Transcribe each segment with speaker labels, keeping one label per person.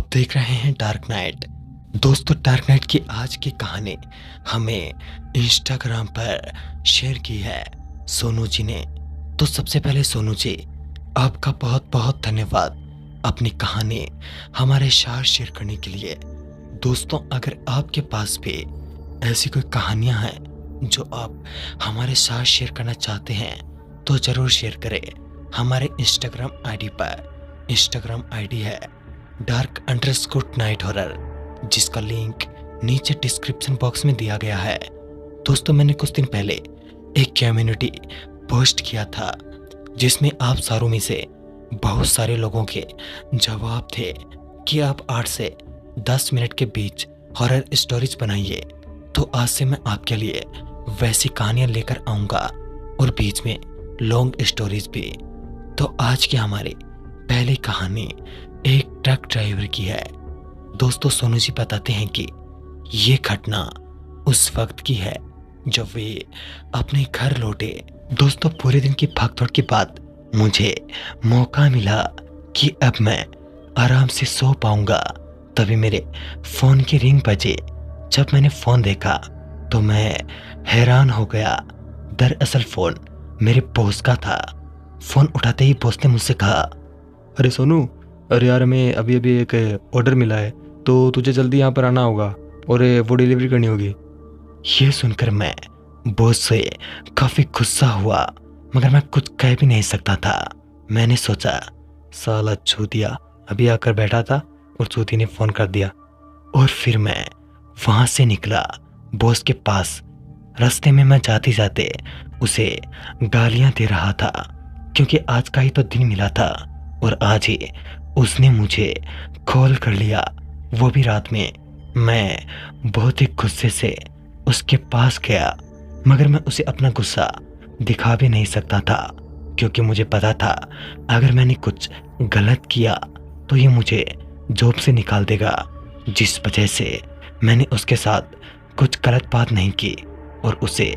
Speaker 1: आप देख रहे हैं डार्क नाइट। दोस्तों, डार्क नाइट की आज की कहानी हमें इंस्टाग्राम पर शेयर की है सोनू जी ने। तो सबसे पहले सोनू जी, आपका बहुत बहुत धन्यवाद अपनी कहानी हमारे साथ शेयर करने के लिए। दोस्तों, अगर आपके पास भी ऐसी कोई कहानियां हैं जो आप हमारे साथ शेयर करना चाहते हैं तो ज़रूर शेयर करें हमारे इंस्टाग्राम आईडी पर। इंस्टाग्राम आईडी है dark_night_horror, जिसका लिंक नीचे डिस्क्रिप्शन बॉक्स में दिया गया है। दोस्तों, मैंने कुछ दिन पहले एक कम्युनिटी पोस्ट किया था जिसमें आप सारों में से बहुत सारे लोगों के जवाब थे कि आप 8 से 10 मिनट के बीच हॉरर स्टोरीज बनाइए। तो आज से मैं आपके लिए वैसी कहानियां लेकर आऊँगा और बीच में लॉन्ग स्टोरीज भी। तो आज की हमारी पहली कहानी एक ट्रक ड्राइवर की है। दोस्तों, सोनू जी बताते हैं कि ये घटना उस वक्त की है जब वे अपने घर लौटे। दोस्तों, पूरे दिन की भागदौड़ के बाद मुझे मौका मिला कि अब मैं आराम से सो पाऊंगा। तभी मेरे फ़ोन की रिंग बजे। जब मैंने फ़ोन देखा तो मैं हैरान हो गया। दरअसल फ़ोन मेरे बॉस का था। फ़ोन उठाते ही बॉस ने मुझसे कहा,
Speaker 2: अरे सोनू, अरे यार हमें अभी अभी एक ऑर्डर मिला है तो तुझे जल्दी यहाँ पर आना होगा और वो डिलीवरी करनी होगी।
Speaker 1: ये सुनकर मैं बॉस से काफ़ी गुस्सा हुआ, मगर मैं कुछ कह भी नहीं सकता था। मैंने सोचा,
Speaker 2: साला चूतिया अभी आकर बैठा था और चूती ने फ़ोन कर दिया।
Speaker 1: और फिर मैं वहाँ से निकला बॉस के पास। रास्ते में मैं जाते जाते उसे गालियाँ दे रहा था क्योंकि आज का ही तो दिन मिला था और आज ही उसने मुझे कॉल कर लिया, वो भी रात में। मैं बहुत ही गुस्से से उसके पास गया, मगर मैं उसे अपना गुस्सा दिखा भी नहीं सकता था क्योंकि मुझे पता था अगर मैंने कुछ गलत किया तो ये मुझे जॉब से निकाल देगा। जिस वजह से मैंने उसके साथ कुछ गलत बात नहीं की और उसे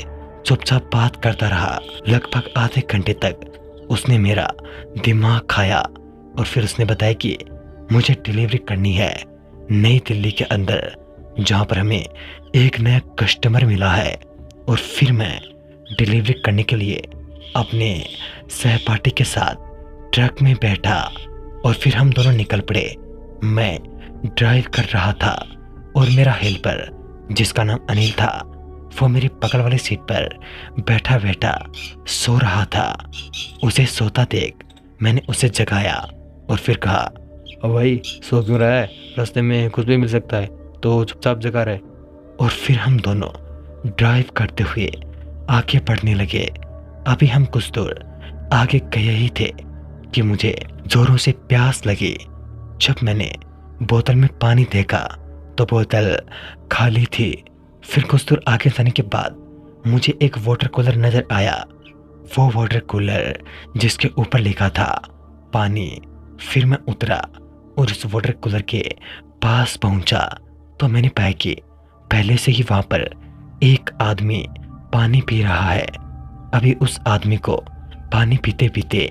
Speaker 1: चुपचाप बात करता रहा। लगभग आधे घंटे तक उसने मेरा दिमाग खाया और फिर उसने बताया कि मुझे डिलीवरी करनी है नई दिल्ली के अंदर, जहाँ पर हमें एक नया कस्टमर मिला है। और फिर मैं डिलीवरी करने के लिए अपने सहपाठी के साथ ट्रक में बैठा और फिर हम दोनों निकल पड़े। मैं ड्राइव कर रहा था और मेरा हेल्पर, जिसका नाम अनिल था, वो मेरी बगल वाली सीट पर बैठा बैठा सो रहा था। उसे सोता देख मैंने उसे जगाया और फिर कहा,
Speaker 2: अब भाई सो क्यों रहा है, रास्ते में कुछ भी मिल सकता है तो चुपचाप जगा रहे।
Speaker 1: और फिर हम दोनों ड्राइव करते हुए आगे बढ़ने लगे। अभी हम कुछ दूर आगे गए ही थे कि मुझे जोरों से प्यास लगी। जब मैंने बोतल में पानी देखा तो बोतल खाली थी। फिर कुछ दूर आगे जाने के बाद मुझे एक वाटर कूलर नज़र आया। वो वाटर कूलर जिसके ऊपर लिखा था पानी। फिर मैं उतरा और उस वाटर कूलर के पास पहुंचा तो मैंने पाया कि पहले से ही वहाँ पर एक आदमी पानी पी रहा है। अभी उस आदमी को पानी पीते पीते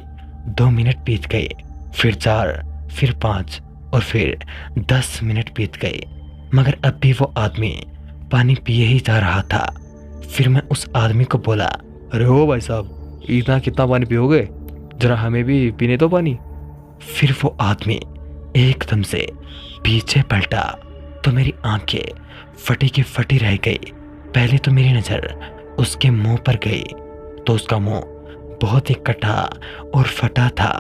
Speaker 1: 2 मिनट बीत गए, फिर 4, फिर 5 और फिर 10 मिनट बीत गए, मगर अब भी वो आदमी पानी पिए ही जा रहा था। फिर मैं उस आदमी को बोला,
Speaker 2: अरे हो भाई साहब, इतना कितना पानी पियोगे, जरा हमें भी पीने दो पानी।
Speaker 1: फिर वो आदमी एकदम से पीछे पलटा तो मेरी आंखें फटी की फटी रह गई। पहले तो मेरी नज़र उसके मुंह पर गई तो उसका मुंह बहुत ही कटा और फटा था।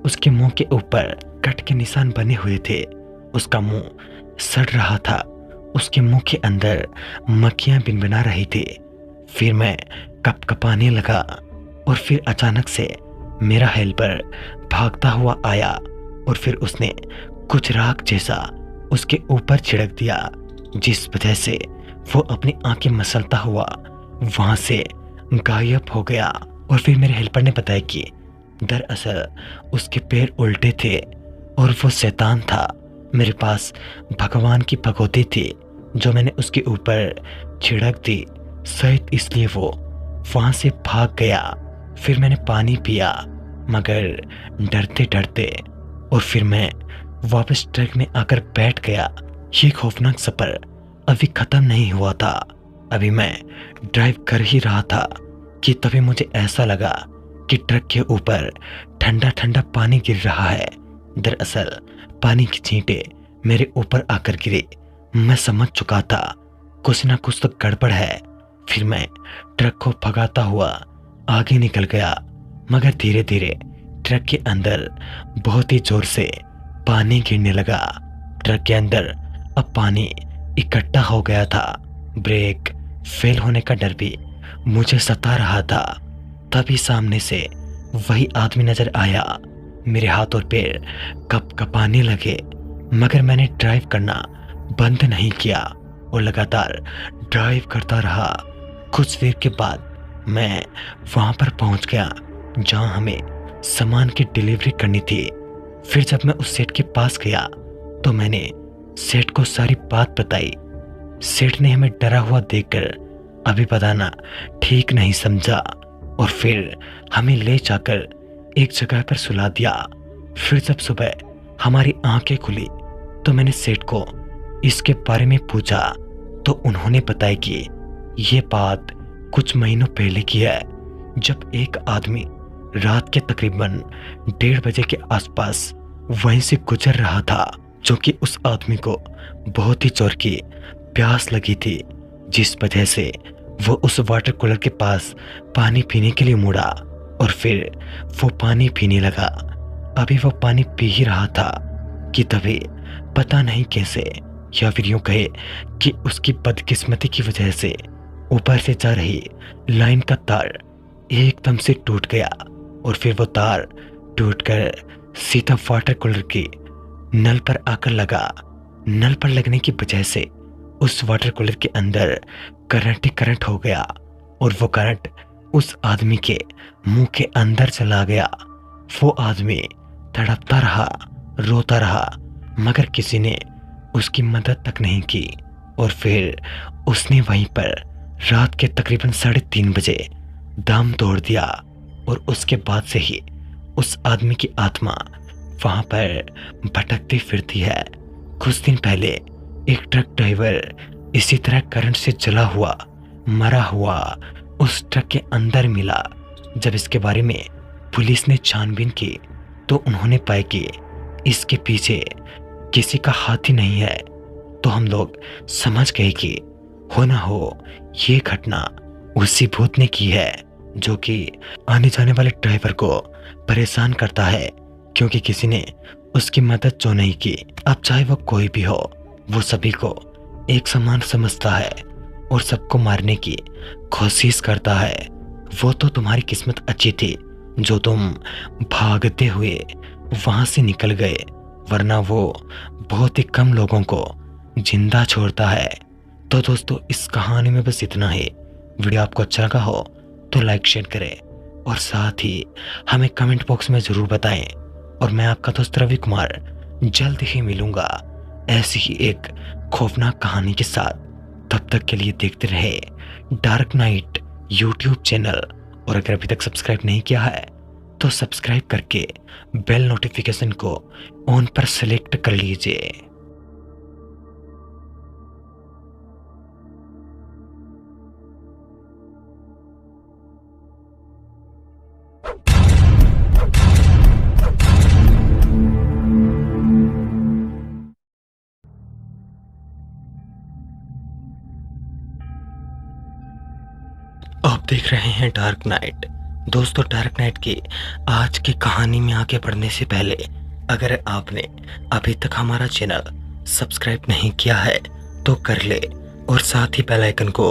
Speaker 1: उसके मुंह के ऊपर कट के निशान बने हुए थे। उसका मुंह सड़ रहा था। उसके मुंह के अंदर मक्खियां भिनभिना रही थी। फिर मैं कपकपाने लगा और फिर अचानक से मेरा हेल्पर भागता हुआ आया और फिर उसने कुछ राख जैसा उसके ऊपर छिड़क दिया, जिस वजह से वो अपनी आंखें मसलता हुआ वहां से गायब हो गया। और फिर मेरे हेल्पर ने बताया कि दरअसल उसके पैर उल्टे थे और वो शैतान था। मेरे पास भगवान की भगवती थी जो मैंने उसके ऊपर छिड़क दी, शायद इसलिए वो वहाँ से भाग गया। फिर मैंने पानी पिया, मगर डरते डरते। और फिर मैं वापस ट्रक में आकर बैठ गया। ये खौफनाक सफर अभी खत्म नहीं हुआ था। अभी मैं ड्राइव कर ही रहा था कि तभी मुझे ऐसा लगा कि ट्रक के ऊपर ठंडा ठंडा पानी गिर रहा है। दरअसल पानी की छींटे मेरे ऊपर आकर गिरे। मैं समझ चुका था कुछ ना कुछ तो गड़बड़ है। फिर मैं ट्रक को भगाता हुआ आगे निकल गया, मगर धीरे धीरे ट्रक के अंदर बहुत ही जोर से पानी गिरने लगा। ट्रक के अंदर अब पानी इकट्ठा हो गया था। ब्रेक फेल होने का डर भी मुझे सता रहा था। तभी सामने से वही आदमी नजर आया। मेरे हाथ और पैर कँपाने लगे, मगर मैंने ड्राइव करना बंद नहीं किया और लगातार ड्राइव करता रहा। कुछ देर के बाद मैं वहां पर पहुंच गया जहां हमें सामान की डिलीवरी करनी थी। फिर जब मैं उस सेठ के पास गया तो मैंने सेठ को सारी बात बताई। सेठ ने हमें डरा हुआ देखकर अभी बताना ठीक नहीं समझा और फिर हमें ले जाकर एक जगह पर सुला दिया। फिर जब सुबह हमारी आंखें खुली तो मैंने सेठ को इसके बारे में पूछा तो उन्होंने बताया कि ये बात कुछ महीनों पहले की है, जब एक आदमी रात के तकरीबन 1:30 बजे के आसपास वहीं से गुजर रहा था, जो कि उस आदमी को बहुत ही जोर की प्यास लगी थी, जिस वजह से वो उस वाटर कूलर के पास पानी पीने के लिए मुड़ा और फिर वो पानी पीने लगा। अभी वो पानी पी ही रहा था कि तभी पता नहीं कैसे, या फिर यूं कहे कि उसकी बदकिस्मती की वजह से ऊपर से जा रही लाइन का तार एकदम से टूट गया और फिर वो तार टूटकर सीधा वाटर कूलर के नल पर आकर लगा। नल पर लगने की वजह से उस वाटर कूलर के अंदर करंट ही करंट हो गया और वो करंट उस आदमी के मुंह के अंदर चला गया। वो आदमी तड़पता रहा, रोता रहा, मगर किसी ने उसकी मदद तक नहीं की और फिर उसने वहीं पर रात के तकरीबन 3:30 बजे दम तोड़ दिया और उसके बाद से ही उस आदमी की आत्मा वहां पर भटकती फिरती है। कुछ दिन पहले एक ट्रक ड्राइवर इसी तरह करंट से जला हुआ मरा हुआ उस ट्रक के अंदर मिला। जब इसके बारे में पुलिस ने छानबीन की तो उन्होंने पाया कि इसके पीछे किसी का हाथ ही नहीं है। तो हम लोग समझ गए कि हो ना हो ये घटना उसी भूत ने की है, जो कि आने जाने वाले ड्राइवर को परेशान करता है, क्योंकि किसी ने उसकी मदद जो नहीं की। अब चाहे वो कोई भी हो, वो सभी को एक समान समझता है और सबको मारने की कोशिश करता है। वो तो तुम्हारी किस्मत अच्छी थी जो तुम भागते हुए वहां से निकल गए, वरना वो बहुत ही कम लोगों को जिंदा छोड़ता है। तो दोस्तों, इस कहानी में बस इतना ही। वीडियो आपको अच्छा लगा हो तो लाइक शेयर करें और साथ ही हमें कमेंट बॉक्स में ज़रूर बताएं। और मैं आपका दोस्त रवि कुमार जल्द ही मिलूंगा ऐसी ही एक खौफनाक कहानी के साथ। तब तक के लिए देखते रहे डार्क नाइट यूट्यूब चैनल, और अगर अभी तक सब्सक्राइब नहीं किया है तो सब्सक्राइब करके बेल नोटिफिकेशन को ऑन पर सेलेक्ट कर लीजिए। आप देख रहे हैं डार्क नाइट। दोस्तों, डार्क नाइट की आज की कहानी में आगे बढ़ने से पहले अगर आपने अभी तक हमारा चैनल सब्सक्राइब नहीं किया है तो कर ले और साथ ही बेल आइकन को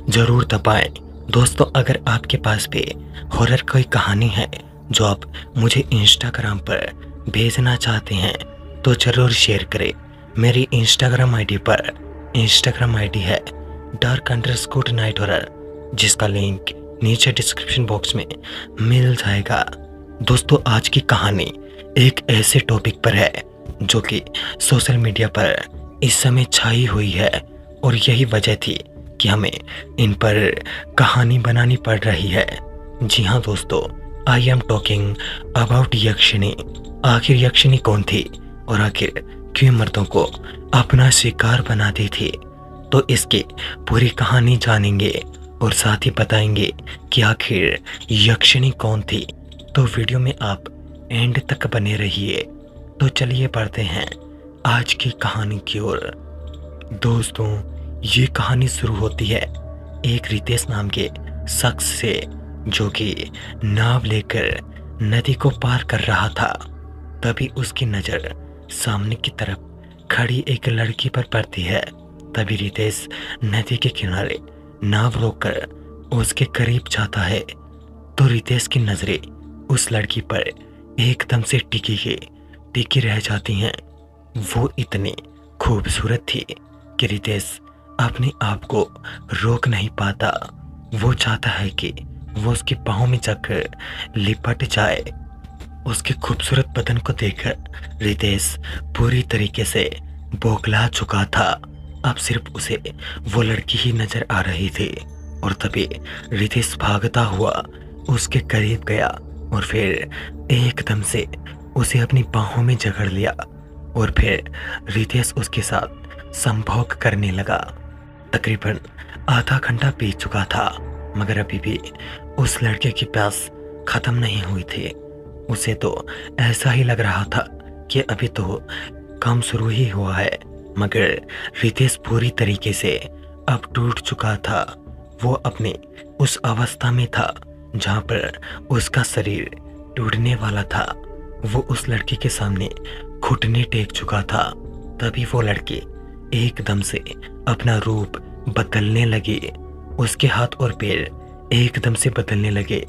Speaker 1: जरूर दबाएं। दोस्तों, अगर आपके पास भी हॉरर कोई कहानी है जो आप मुझे इंस्टाग्राम पर भेजना चाहते हैं तो जरूर शेयर करें। मेरी इंस्टाग्राम आईडी पर इंस्टाग्राम आईडी है dark_night horror, जिसका लिंक नीचे डिस्क्रिप्शन बॉक्स में मिल जाएगा। दोस्तों, आज की कहानी एक ऐसे टॉपिक पर है जो कि सोशल मीडिया पर इस समय छाई हुई है और यही वजह थी कि हमें इन पर कहानी बनानी पड़ रही है। जी हाँ दोस्तों, आई एम टॉकिंग अबाउट यक्षिणी। आखिर यक्षिणी कौन थी और आखिर क्यों मर्दों को अपना शिकार बनाती थी। तो इसकी पूरी कहानी जानेंगे और साथ ही बताएंगे कि आखिर यक्षिणी कौन थी। तो वीडियो में आप एंड तक बने रहिए। तो चलिए बढ़ते हैं आज की कहानी की ओर। दोस्तों, ये कहानी शुरू होती है एक रितेश नाम के शख्स से, जो कि नाव लेकर नदी को पार कर रहा था। तभी उसकी नज़र सामने की तरफ खड़ी एक लड़की पर पड़ती है। तभी रितेश नदी के किनारे नाव रोककर उसके करीब जाता है। तो रितेश की नज़रें उस लड़की पर एकदम से टिकी रह जाती हैं। वो इतनी खूबसूरत थी कि रितेश अपने आप को रोक नहीं पाता। वो चाहता है कि वो उसके पाँव में जाकर लिपट जाए। उसके खूबसूरत बदन को देखकर रितेश पूरी तरीके से बौखला चुका था। अब सिर्फ उसे वो लड़की ही नजर आ रही थी। और तभी रितेश भागता हुआ उसके करीब गया और फिर एकदम से उसे अपनी बाहों में जकड़ लिया। और फिर रितेश उसके साथ संभोग करने लगा। तकरीबन आधा घंटा बीत चुका था, मगर अभी भी उस लड़के की प्यास खत्म नहीं हुई थी। उसे तो ऐसा ही लग रहा था कि अभी तो काम शुरू ही हुआ है। मगर रितेश पूरी तरीके से अब टूट चुका था। वो अपने उस अवस्था में था जहाँ पर उसका शरीर टूटने वाला था। वो उस लड़की के सामने घुटने टेक चुका था। तभी वो लड़की एकदम से अपना रूप बदलने लगी। उसके हाथ और पैर एकदम से बदलने लगे।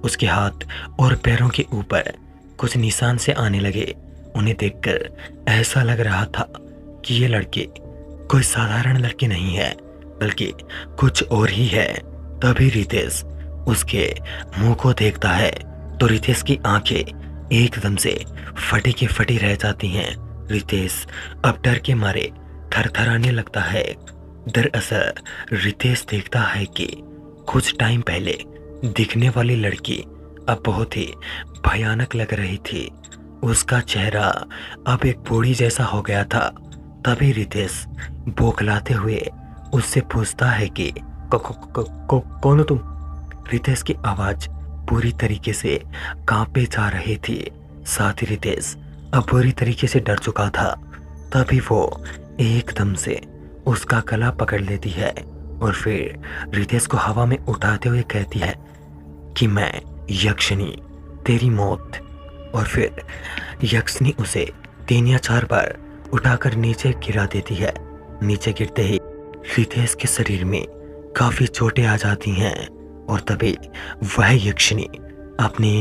Speaker 1: उसके हाथ और पैरों के ऊपर कुछ निशान से आने लगे। उन्हें देखकर ऐसा लग रहा था कि ये लड़की कोई साधारण लड़की नहीं है, बल्कि कुछ और ही है। तभी रितेश उसके मुंह को देखता है तो रितेश की आंखें एकदम से फटी की फटी रह जाती हैं। रितेश अब डर के मारे थरथराने लगता है। दरअसल रितेश देखता है कि कुछ टाइम पहले दिखने वाली लड़की अब बहुत ही भयानक लग रही थी। उसका चेहरा अब एक बूढ़ी जैसा हो गया था। तभी रितेश बौखलाते हुए उससे पूछता है कि कौन हो तुम? रितेश की आवाज पूरी तरीके से कांपे जा रही थी। साथ ही रितेश अब बुरी तरीके से डर चुका था। तभी वो एकदम से उसका गला पकड़ लेती है और फिर रितेश को हवा में उठाते हुए कहती है कि मैं यक्षिणी, तेरी मौत। और फिर यक्षिणी उसे 3 या 4 बार उठाकर नीचे गिरा देती है। नीचे गिरते ही रितेश के शरीर में काफी चोटें आ जाती हैं। और तभी वह यक्षिणी अपने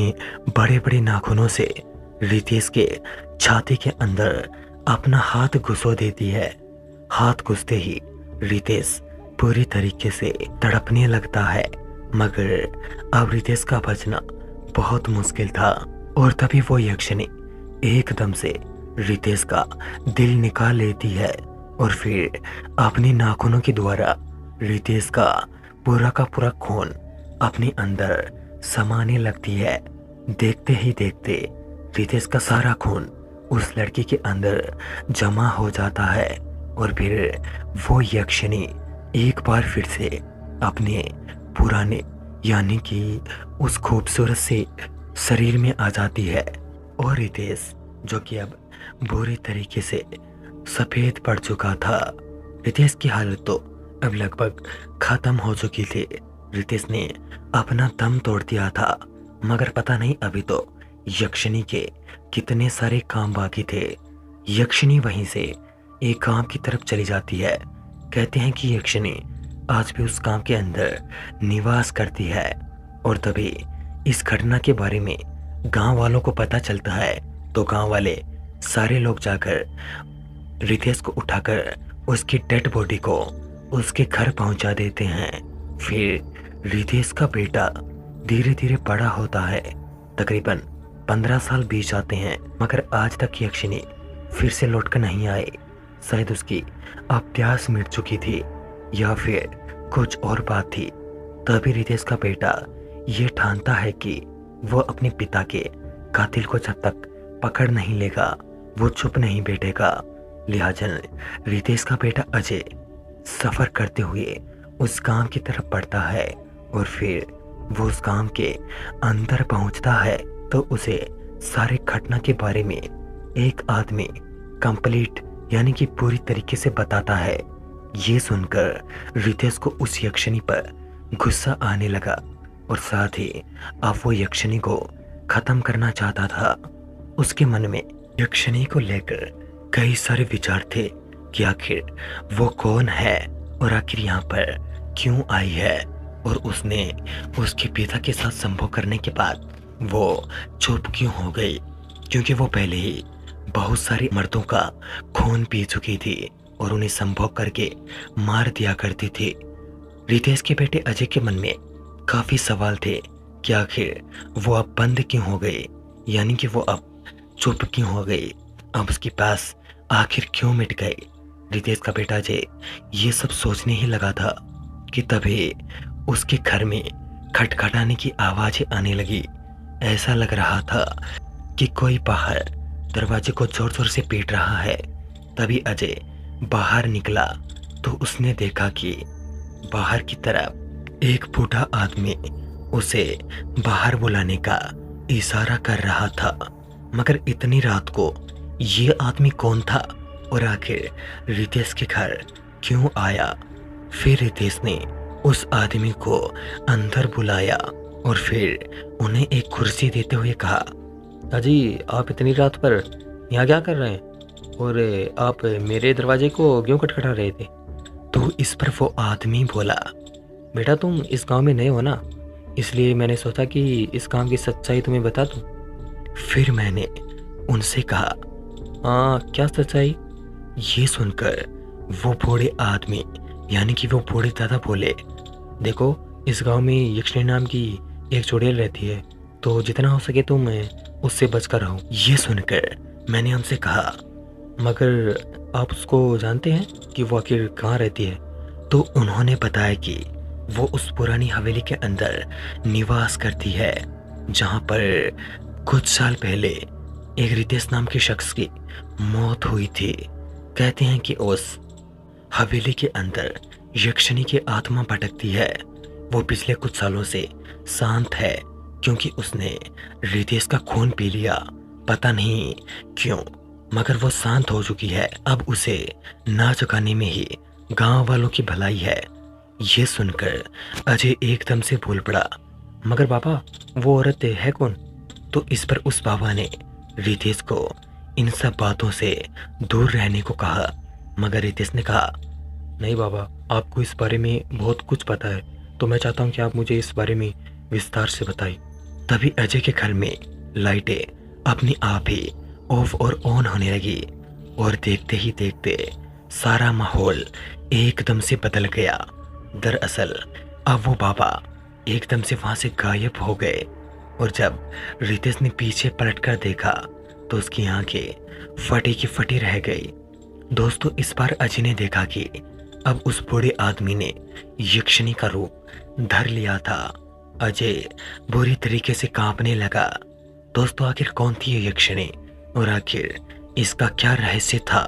Speaker 1: बड़े बड़े नाखूनों से रितेश के छाती के अंदर अपना हाथ घुसो देती है। हाथ घुसते ही रितेश पूरी तरीके से तड़पने लगता है, मगर अब रितेश का बचना बहुत मुश्किल था। और तभी वो यक्षिणी एकदम से रितेश का दिल निकाल लेती है और फिर अपने नाखूनों के द्वारा रितेश का पूरा खून अपने अंदर समाने लगती है। देखते ही देखते रितेश का सारा खून उस लड़की के अंदर जमा हो जाता है और फिर वो यक्षिणी एक बार फिर से अपने पुराने यानी कि उस खूबसूरत से शरीर में आ जाती है। और रितेश, जो कि अब बुरी तरीके से सफेद पड़ चुका था, रितेश की हालत तो अब लगभग खत्म हो चुकी थी। रितेश ने अपना दम तोड़ दिया था, मगर पता नहीं अभी तो यक्षिणी के कितने सारे काम बाकी थे। यक्षिणी वहीं से एक गांव की तरफ चली जाती है। कहते हैं कि यक्षिणी आज भी उस गांव के अंदर निवास करती है। और तभी इस घटना के बारे में गांव वालों को पता चलता है तो गांव वाले सारे लोग जाकर रितेश को उठाकर उसकी डेड बॉडी को उसके घर पहुंचा देते हैं। फिर रितेश का बेटा धीरे धीरे बड़ा होता है। तकरीबन 15 साल बीत जाते हैं, मगर आज तक यक्षिणी फिर से लौटकर नहीं आई। शायद उसकी अब प्यास मिट चुकी थी या फिर कुछ और बात थी। तभी रितेश का बेटा ये ठानता है कि वो अपने पिता के कातिल को जब तक पकड़ नहीं लेगा वो चुप नहीं बैठेगा। लिहाजन रितेश का बेटा अजय सफर करते हुए उस गांव की तरफ बढ़ता है और फिर वो उस गांव के अंदर पहुंचता है तो उसे सारे घटना के बारे में एक आदमी कंप्लीट यानी कि पूरी तरीके से बताता है। ये सुनकर रितेश को उस यक्षिणी पर गुस्सा आने लगा और साथ ही अब वो यक्षिणी को खत्म करना चाहता था। उसके मन में यक्षिणी को लेकर कई सारे विचार थे कि आखिर वो कौन है और आखिर यहाँ पर क्यों आई है, और उसने उसके पिता के साथ संभोग करने के बाद वो चुप क्यों हो गई, क्योंकि वो पहले ही बहुत सारे मर्दों का खून पी चुकी थी और उन्हें संभोग करके मार दिया करती थी। रितेश के बेटे अजय के मन में काफी सवाल थे कि आखिर वो अब बंद क्यों हो गई, यानी कि वो अब चुप क्यों हो गई, अब उसके पास आखिर क्यों मिट गई। रितेश का बेटा अजय ये सब सोचने ही लगा था कि तभी उसके घर में खटखटाने की आवाजें आने लगी। ऐसा लग रहा था कि कोई बाहर दरवाजे को जोर जोर से पीट रहा है। तभी अजय बाहर निकला तो उसने देखा कि बाहर की तरफ एक बूढ़ा आदमी उसे बाहर बुलाने का इशारा कर रहा था। मगर इतनी रात को ये आदमी कौन था और आखिर रितेश के घर क्यों आया। फिर रितेश ने उस आदमी को अंदर बुलाया और फिर उन्हें एक कुर्सी देते हुए कहा,
Speaker 2: अजी आप इतनी रात पर यहाँ क्या कर रहे हैं, और आप मेरे दरवाजे को क्यों खटखटा रहे थे?
Speaker 1: तो इस पर वो आदमी बोला,
Speaker 2: बेटा तुम इस गांव में नए हो ना, इसलिए मैंने सोचा कि इस काम की सच्चाई तुम्हें बता दूं।
Speaker 1: फिर मैंने उनसे कहा,
Speaker 2: हाँ क्या सच्चाई?
Speaker 1: ये सुनकर वो बूढ़े आदमी यानी कि वो बूढ़े दादा बोले,
Speaker 2: देखो इस गांव में यक्षिणी नाम की एक चुड़ैल रहती है, तो जितना हो सके तुम उससे बचकर रहो।
Speaker 1: ये सुनकर मैंने उनसे कहा,
Speaker 2: मगर आप उसको जानते हैं कि वो आखिर कहाँ रहती है?
Speaker 1: तो उन्होंने बताया कि वो उस पुरानी हवेली के अंदर निवास करती है जहाँ पर कुछ साल पहले एक रितेश नाम के शख्स की मौत हुई थी। कहते हैं कि उस हवेली के अंदर यक्षिणी की आत्मा भटकती है। वो पिछले कुछ सालों से शांत है क्योंकि उसने रितेश का खून पी लिया, पता नहीं क्यों, मगर वो शांत हो चुकी है। अब उसे ना चुकाने में ही गांव वालों की भलाई है। ये सुनकर अजय एकदम से बोल पड़ा,
Speaker 2: मगर पापा वो औरत है कौन?
Speaker 1: तो इस पर उस बाबा ने रितेश को इन सब बातों से दूर रहने को कहा। मगर रितेश ने कहा,
Speaker 2: नहीं बाबा, आपको इस बारे में बहुत कुछ पता है, तो मैं चाहता हूँ कि आप मुझे इस बारे में विस्तार से बताइए।
Speaker 1: तभी अजय के घर में लाइटें अपनी आप ही ऑफ और ऑन होने लगी और देखते ही देखते सारा माहौल एकदम से बदल गया। दरअसल अब वो बाबा एकदम से वहां से गायब हो गए और जब रितेश ने पीछे पलटकर देखा तो उसकी आंखें फटी की फटी रह गई। दोस्तों इस बार अजय ने देखा कि अब उस बूढ़े आदमी ने यक्षिणी का रूप धर लिया था। अजय बुरी तरीके से कांपने लगा। दोस्तों आखिर कौन थी ये यक्षिणी और आखिर इसका क्या रहस्य था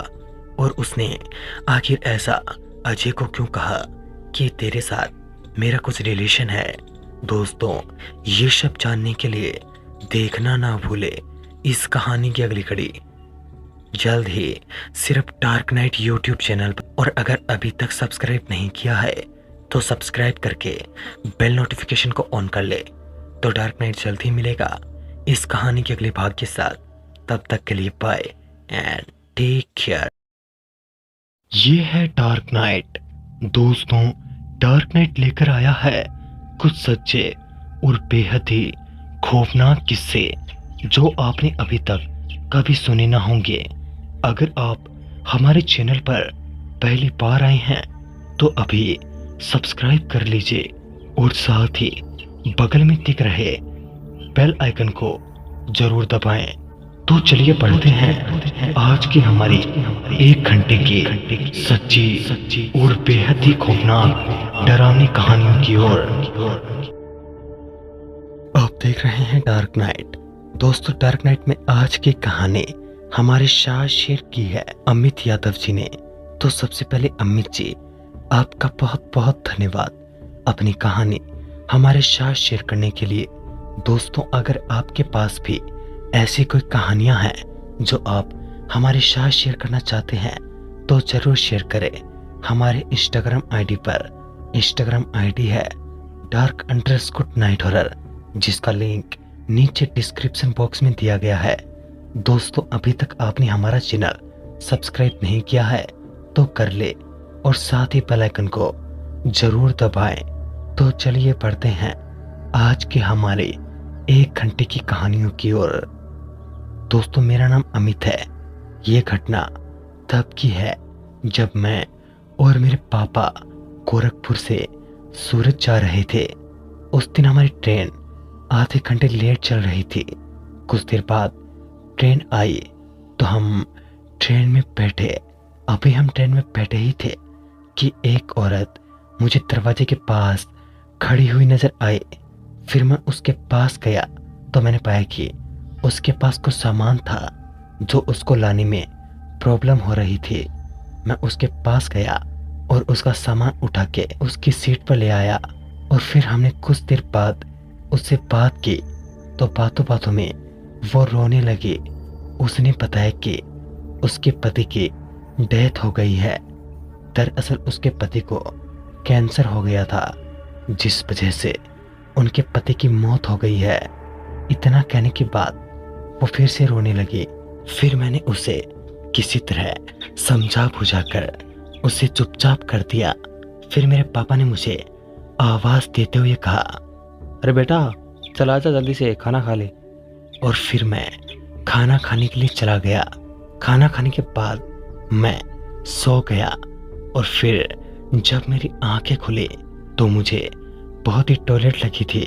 Speaker 1: और उसने आखिर ऐसा अजय को क्यों कहा कि तेरे साथ मेरा कुछ रिलेशन है। दोस्तों ये सब जानने के लिए देखना ना भूले इस कहानी की अगली कड़ी जल्द ही सिर्फ डार्क नाइट यूट्यूब चैनल पर। और अगर अभी तक सब्सक्राइब नहीं किया है तो सब्सक्राइब करके बेल नोटिफिकेशन को ऑन कर ले। तो डार्क नाइट जल्द ही मिलेगा इस कहानी के अगले भाग के साथ। तब तक के लिए बाय एंड टेक केयर। ये है डार्क नाइट। दोस्तों डार्क नाइट लेकर आया है कुछ सच्चे और बेहद ही खौफनाक किस्से जो आपने अभी तक कभी सुने ना होंगे। अगर आप हमारे चैनल पर पहली बार आए हैं तो अभी सब्सक्राइब कर लीजिए और साथ ही बगल में दिख रहे बेल आइकन को जरूर दबाएं। तो चलिए पढ़ते हैं आज की हमारी 1 घंटे की सच्ची और बेहद ही खौफनाक डरावनी कहानियों की ओर। आप देख रहे हैं डार्क नाइट। दोस्तों डार्क नाइट में आज की कहानी हमारे साथ शेयर की है अमित यादव जी ने। तो सबसे पहले अमित जी, आपका बहुत बहुत धन्यवाद अपनी कहानी हमारे साथ शेयर करने के लिए। दोस्तों, अगर आपके पास भी ऐसी कोई कहानियां हैं जो आप हमारे साथ शेयर करना चाहते हैं तो जरूर शेयर करें हमारे इंस्टाग्राम आईडी पर। इंस्टाग्राम आईडी है dark_night horror, जिसका लिंक नीचे डिस्क्रिप्शन बॉक्स में दिया गया है। दोस्तों, अभी तक आपने हमारा चैनल सब्सक्राइब नहीं किया है तो कर ले और साथ ही बेल आइकन को जरूर दबाएं। तो चलिए पढ़ते हैं आज के हमारे 1 घंटे की कहानियों की ओर। दोस्तों, मेरा नाम अमित है। ये घटना तब की है जब मैं और मेरे पापा गोरखपुर से सूरत जा रहे थे। उस दिन हमारी ट्रेन आधे घंटे लेट चल रही थी। कुछ देर बाद ट्रेन आई तो हम ट्रेन में बैठे। अभी हम ट्रेन में बैठे ही थे कि एक औरत मुझे दरवाजे के पास खड़ी हुई नजर आई। फिर मैं उसके पास गया तो मैंने पाया कि उसके पास कुछ सामान था जो उसको लाने में प्रॉब्लम हो रही थी। मैं उसके पास गया और उसका सामान उठा के उसकी सीट पर ले आया और फिर हमने कुछ देर बाद उससे बात की तो बातों बातों में वो रोने लगी। उसने बताया कि उसके पति की डेथ हो गई है। दरअसल उसके पति को कैंसर हो गया था, जिस वजह से उनके पति की मौत हो गई है। इतना कहने के बाद वो फिर से रोने लगी। फिर मैंने उसे किसी तरह समझा बुझाकर उसे चुपचाप कर दिया। फिर मेरे पापा ने मुझे आवाज देते हुए कहा,
Speaker 2: अरे बेटा, चल आजा जल्दी से खाना खा ले।
Speaker 1: और फिर मैं खाना खाने के लिए चला गया। खाना खाने के बाद मैं सो गया और फिर जब मेरी आंखें खुली तो मुझे बहुत ही टॉयलेट लगी थी,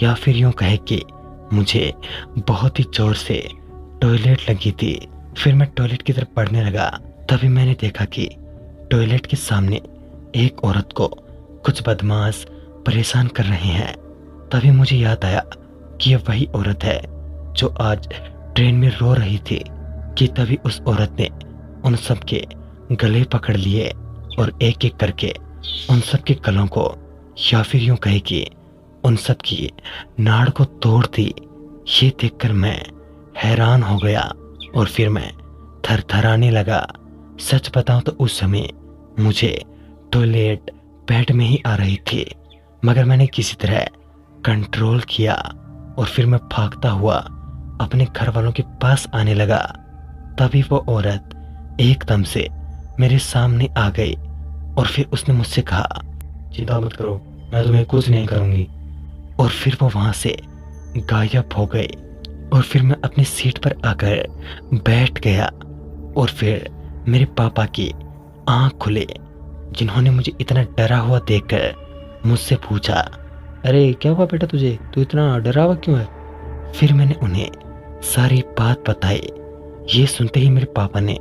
Speaker 1: या फिर यूं कहे कि मुझे बहुत ही जोर से टॉयलेट लगी थी। फिर मैं टॉयलेट की तरफ बढ़ने लगा। तभी मैंने देखा कि टॉयलेट के सामने एक औरत को कुछ बदमाश परेशान कर रहे हैं। तभी मुझे याद आया कि यह वही औरत है जो आज ट्रेन में रो रही थी। कि तभी उस औरत ने उन सब के गले पकड़ लिए और एक एक करके उन सब के गलों को, या फिर यूं कहे कि उन सब की नाड़ को तोड़ दी। ये देखकर मैं हैरान हो गया और फिर मैं थरथराने लगा। सच बताऊं तो उस समय मुझे टॉयलेट पेट में ही आ रही थी, मगर मैंने किसी तरह कंट्रोल किया और फिर मैं भागता हुआ अपने घर वालों के पास आने लगा। तभी वो औरत एकदम से मेरे सामने आ गई और फिर उसने मुझसे कहा,
Speaker 2: चिंता मत करो, मैं तुम्हें कुछ नहीं करूंगी।
Speaker 1: और फिर वो वहां से गायब हो गई। और फिर मैं अपनी सीट पर आकर बैठ गया और फिर मेरे पापा की आंख खुले, जिन्होंने मुझे इतना डरा हुआ देखकर मुझसे पूछा,
Speaker 2: अरे क्या हुआ बेटा तुझे, तू इतना डरा हुआ क्यों है?
Speaker 1: फिर मैंने उन्हें सारी बात बताई। ये सुनते ही मेरे पापा ने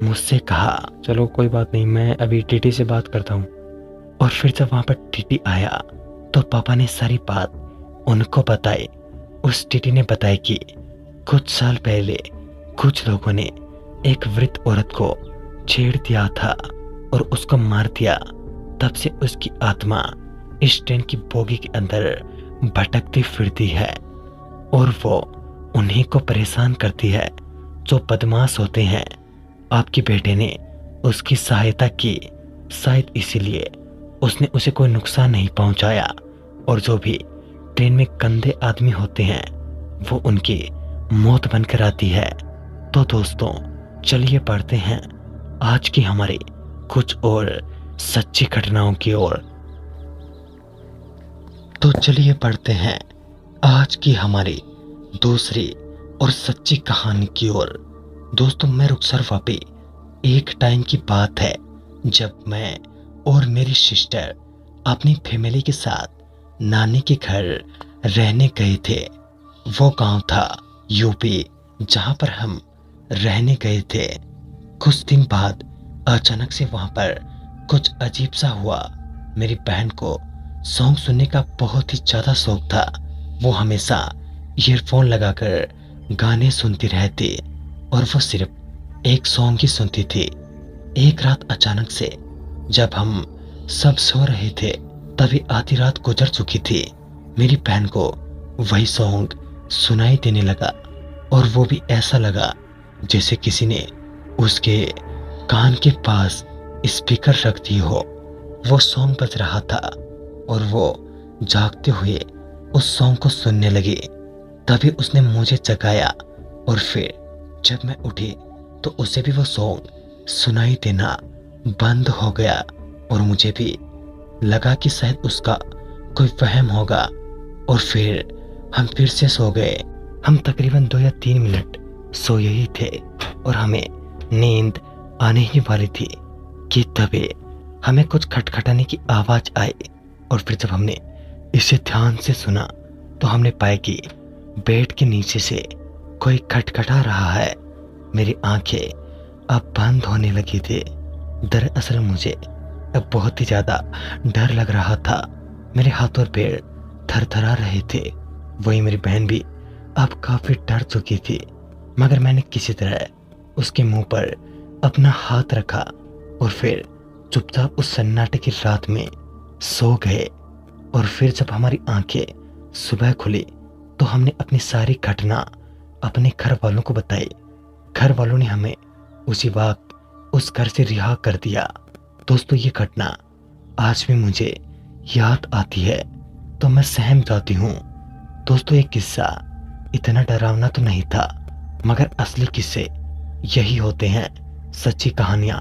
Speaker 1: मुझसे कहा,
Speaker 2: चलो कोई बात नहीं, मैं अभी टीटी से बात करता हूँ।
Speaker 1: और फिर जब वहां पर टीटी आया तो पापा ने सारी बात उनको बताई। उस टीटी ने बताया कि कुछ साल पहले कुछ लोगों ने एक वृद्ध औरत को छेड़ दिया था और उसको मार दिया। तब से उसकी आत्मा इस ट्रेन की बोगी के अंदर भटकती फिरती है और वो उन्हीं को परेशान करती है जो बदमाश होते हैं। आपके बेटे ने उसकी सहायता की, शायद इसीलिए उसने उसे कोई नुकसान नहीं पहुंचाया। और जो भी ट्रेन में गंदे आदमी होते हैं वो उनकी मौत बनकर आती है। तो दोस्तों, चलिए पढ़ते हैं आज की हमारी कुछ और सच्ची घटनाओं की ओर। तो चलिए पढ़ते हैं आज की हमारी दूसरी और सच्ची कहानी की ओर। दोस्तों, मैं रुखसर वापी एक टाइम की बात है जब मैं और मेरी सिस्टर अपनी फैमिली के साथ नानी के घर रहने गए थे। वो गांव था यूपी जहां पर हम रहने गए थे। कुछ दिन बाद अचानक से वहां पर कुछ अजीब सा हुआ। मेरी बहन को सॉन्ग सुनने का बहुत ही ज्यादा शौक था। वो हमेशा ईयरफोन लगाकर गाने सुनती रहती। और वो सिर्फ एक सॉन्ग ही सुनती थी। एक रात अचानक से जब हम सब सो रहे थे तभी आधी रात गुजर चुकी थी। मेरी बहन को वही सॉन्ग सुनाई देने लगा और वो भी ऐसा लगा जैसे किसी ने उसके कान के पास स्पीकर रख दी हो। वो सॉन्ग बज रहा था और वो जागते हुए उस सॉन्ग को सुनने लगी। तभी उसने मुझे जगाया और फिर जब मैं उठी तो उसे भी वो सॉन्ग सुनाई देना बंद हो गया और मुझे भी लगा कि शायद उसका कोई वहम होगा और फिर हम फिर से सो गए। हम तकरीबन 2 या 3 मिनट सोए ही थे और हमें नींद आने ही वाली थी कि तभी हमें कुछ खटखटाने की आवाज आई और फिर जब हमने इसे ध्यान से सुना तो हमने पाया कि बेड के नीचे से कोई खटखटा रहा है। मेरी आंखें अब बंद होने लगी थी। दरअसल मुझे अब बहुत ही ज्यादा डर लग रहा था। मेरे हाथ और पैर थरथरा रहे थे। वही मेरी बहन भी अब काफी डर चुकी थी, मगर मैंने किसी तरह उसके मुंह पर अपना हाथ रखा और फिर चुपचाप उस सन्नाटे की रात में सो गए। और फिर जब हमारी आंखें सुबह खुली तो हमने अपनी सारी घटना अपने घर वालों को बताई। घर वालों ने हमें उसी वक्त उस घर से रिहा कर दिया। दोस्तों, ये घटना आज भी मुझे याद आती है तो मैं सहम जाती हूँ। दोस्तों, ये किस्सा इतना डरावना तो नहीं था, मगर असली किस्से यही होते हैं, सच्ची कहानियां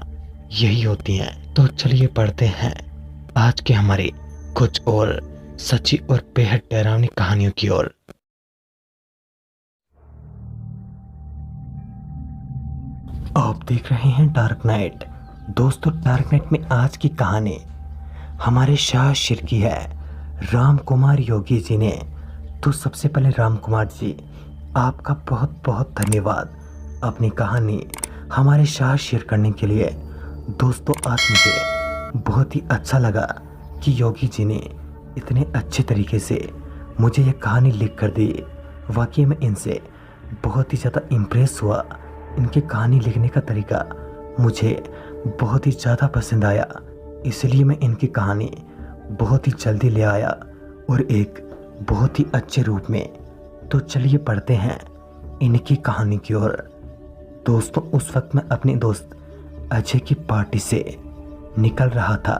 Speaker 1: यही होती हैं। तो चलिए पढ़ते हैं आज के हमारे कुछ और सच्ची और बेहद डरावनी कहानियों की ओर। आप देख रहे हैं डार्क नाइट। दोस्तों, डार्क नाइट में आज की कहानी हमारे शाह शेर की है, राम कुमार योगी जी ने। तो सबसे पहले राम कुमार जी, आपका बहुत बहुत धन्यवाद अपनी कहानी हमारे शाह शेयर करने के लिए। दोस्तों, आज मुझे बहुत ही अच्छा लगा कि योगी जी ने इतने अच्छे तरीके से मुझे यह कहानी लिख कर दी। वाकई में इनसे बहुत ही ज़्यादा इम्प्रेस हुआ। इनकी कहानी लिखने का तरीका मुझे बहुत ही ज़्यादा पसंद आया, इसलिए मैं इनकी कहानी बहुत ही जल्दी ले आया और एक बहुत ही अच्छे रूप में। तो चलिए पढ़ते हैं इनकी कहानी की ओर। दोस्तों, उस वक्त मैं अपने दोस्त अजय की पार्टी से निकल रहा था।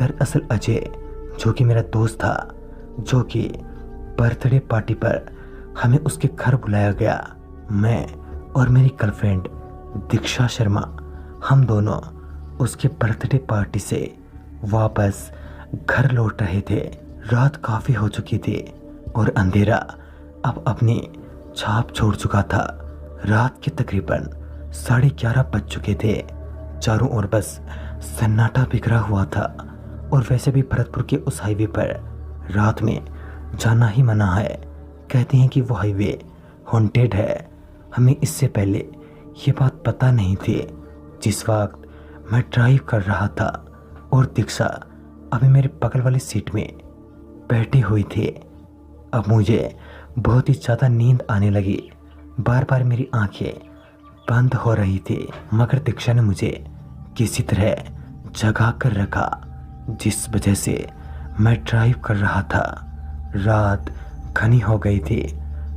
Speaker 1: दरअसल अजय, जो कि मेरा दोस्त था, जो कि बर्थडे पार्टी पर हमें उसके घर बुलाया गया। मैं और मेरी गर्लफ्रेंड दीक्षा शर्मा, हम दोनों उसके बर्थडे पार्टी से वापस घर लौट रहे थे। रात काफ़ी हो चुकी थी और अंधेरा अब अपनी छाप छोड़ चुका था। रात के तकरीबन 11:30 बज चुके थे। चारों ओर बस सन्नाटा बिखरा हुआ था और वैसे भी भरतपुर के उस हाईवे पर रात में जाना ही मना है। कहते हैं कि वो हाईवे हॉन्टेड है। हमें इससे पहले ये बात पता नहीं थी। जिस वक्त मैं ड्राइव कर रहा था और दीक्षा अभी मेरे बगल वाली सीट में बैठी हुई थी, अब मुझे बहुत ही ज़्यादा नींद आने लगी। बार बार मेरी आंखें बंद हो रही थी, मगर दीक्षा ने मुझे किसी तरह जगा कर रखा, जिस वजह से मैं ड्राइव कर रहा था। रात घनी हो गई थी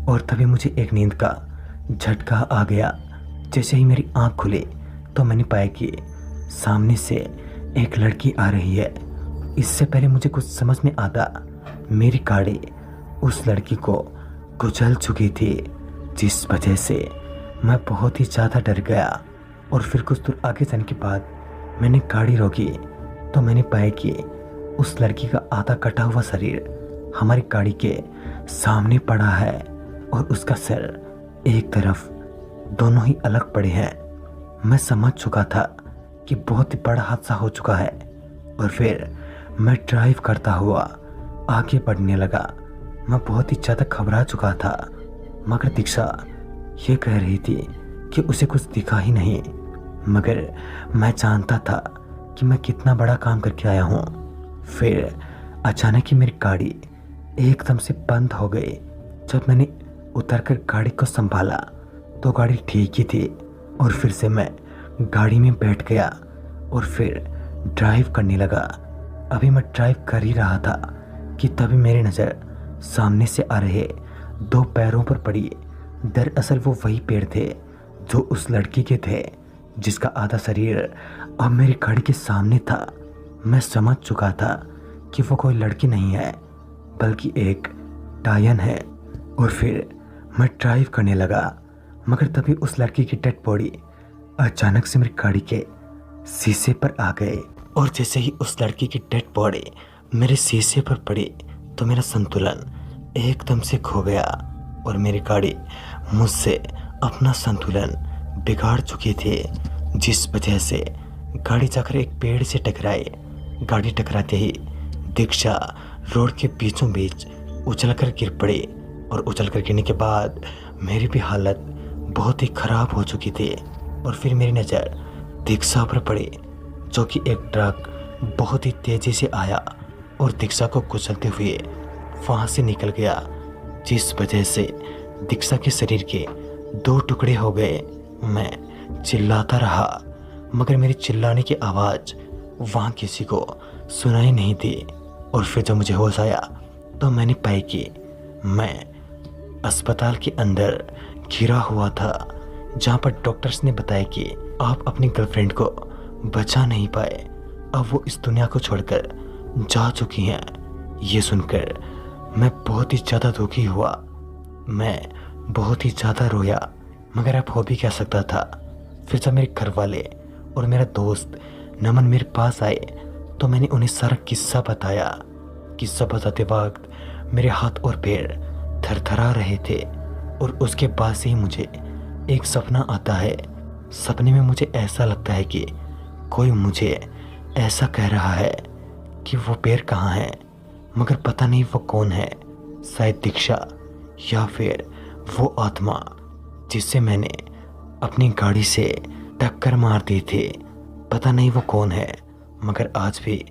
Speaker 1: और तभी मुझे एक नींद का झटका आ गया। जैसे ही मेरी आंख खुली तो मैंने पाया कि सामने से एक लड़की आ रही है। इससे पहले मुझे कुछ समझ में आता, मेरी गाड़ी उस लड़की को कुचल चुकी थी, जिस वजह से मैं बहुत ही ज़्यादा डर गया। और फिर कुछ दूर आगे जाने के बाद मैंने गाड़ी रोकी तो मैंने पाया कि उस लड़की का आधा कटा हुआ शरीर हमारी गाड़ी के सामने पड़ा है और उसका सिर एक तरफ, दोनों ही अलग पड़े हैं। मैं समझ चुका था कि बहुत ही बड़ा हादसा हो चुका है और फिर मैं ड्राइव करता हुआ आगे बढ़ने लगा। मैं बहुत ही ज़्यादा घबरा चुका था, मगर दीक्षा ये कह रही थी कि उसे कुछ दिखा ही नहीं। मगर मैं जानता था कि मैं कितना बड़ा काम करके आया हूँ। फिर अचानक ही मेरी गाड़ी एकदम से बंद हो गई। जब मैंने उतरकर गाड़ी को संभाला तो गाड़ी ठीक ही थी और फिर से मैं गाड़ी में बैठ गया और फिर ड्राइव करने लगा। अभी मैं ड्राइव कर ही रहा था कि तभी मेरी नज़र सामने से आ रहे 2 पैरों पर पड़ी। दरअसल वो वही पैर थे जो उस लड़की के थे जिसका आधा शरीर अब मेरी गाड़ी के सामने था। मैं समझ चुका था कि वो कोई लड़की नहीं है बल्कि एक टायन है और फिर मैं ड्राइव करने लगा। मगर तभी उस लड़की की डेड बॉडी अचानक से मेरी गाड़ी के शीशे पर आ गए और जैसे ही उस लड़की की डेड बॉडी मेरे शीशे पर पड़ी तो मेरा संतुलन एकदम से खो गया और मेरी गाड़ी मुझसे अपना संतुलन बिगाड़ चुकी थी, जिस वजह से गाड़ी जाकर एक पेड़ से टकराई। गाड़ी टकराते ही दीक्षा रोड के बीचों बीच उछलकर गिर पड़ी और उछलकर गिरने के बाद मेरी भी हालत बहुत ही ख़राब हो चुकी थी। और फिर मेरी नज़र दीक्षा पर पड़ी जो कि एक ट्रक बहुत ही तेज़ी से आया और दीक्षा को कुचलते हुए वहाँ से निकल गया, जिस वजह से दीक्षा के शरीर के 2 टुकड़े हो गए। मैं चिल्लाता रहा मगर मेरी चिल्लाने की आवाज़ वहाँ किसी को सुनाई नहीं दी। और फिर जब मुझे होश आया तो मैंने पाई कि मैं अस्पताल के अंदर घिरा हुआ था, जहाँ पर डॉक्टर्स ने बताया कि आप अपनी गर्लफ्रेंड को बचा नहीं पाए, अब वो इस दुनिया को छोड़कर जा चुकी हैं। ये सुनकर मैं बहुत ही ज़्यादा दुखी हुआ। मैं बहुत ही ज़्यादा रोया मगर अब हो भी क्या सकता था। फिर जब मेरे घर वाले और मेरा दोस्त नमन मेरे पास आए तो मैंने उन्हें सारा किस्सा बताया। किस्सा बताते वक्त मेरे हाथ और पैर थरथरा रहे थे और उसके बाद से ही मुझे एक सपना आता है। सपने में मुझे ऐसा लगता है कि कोई मुझे ऐसा कह रहा है कि वो पैर कहाँ है, मगर पता नहीं वो कौन है। शायद दीक्षा या फिर वो आत्मा जिससे मैंने अपनी गाड़ी से टक्कर मार दी थी। पता नहीं वो कौन है, मगर आज भी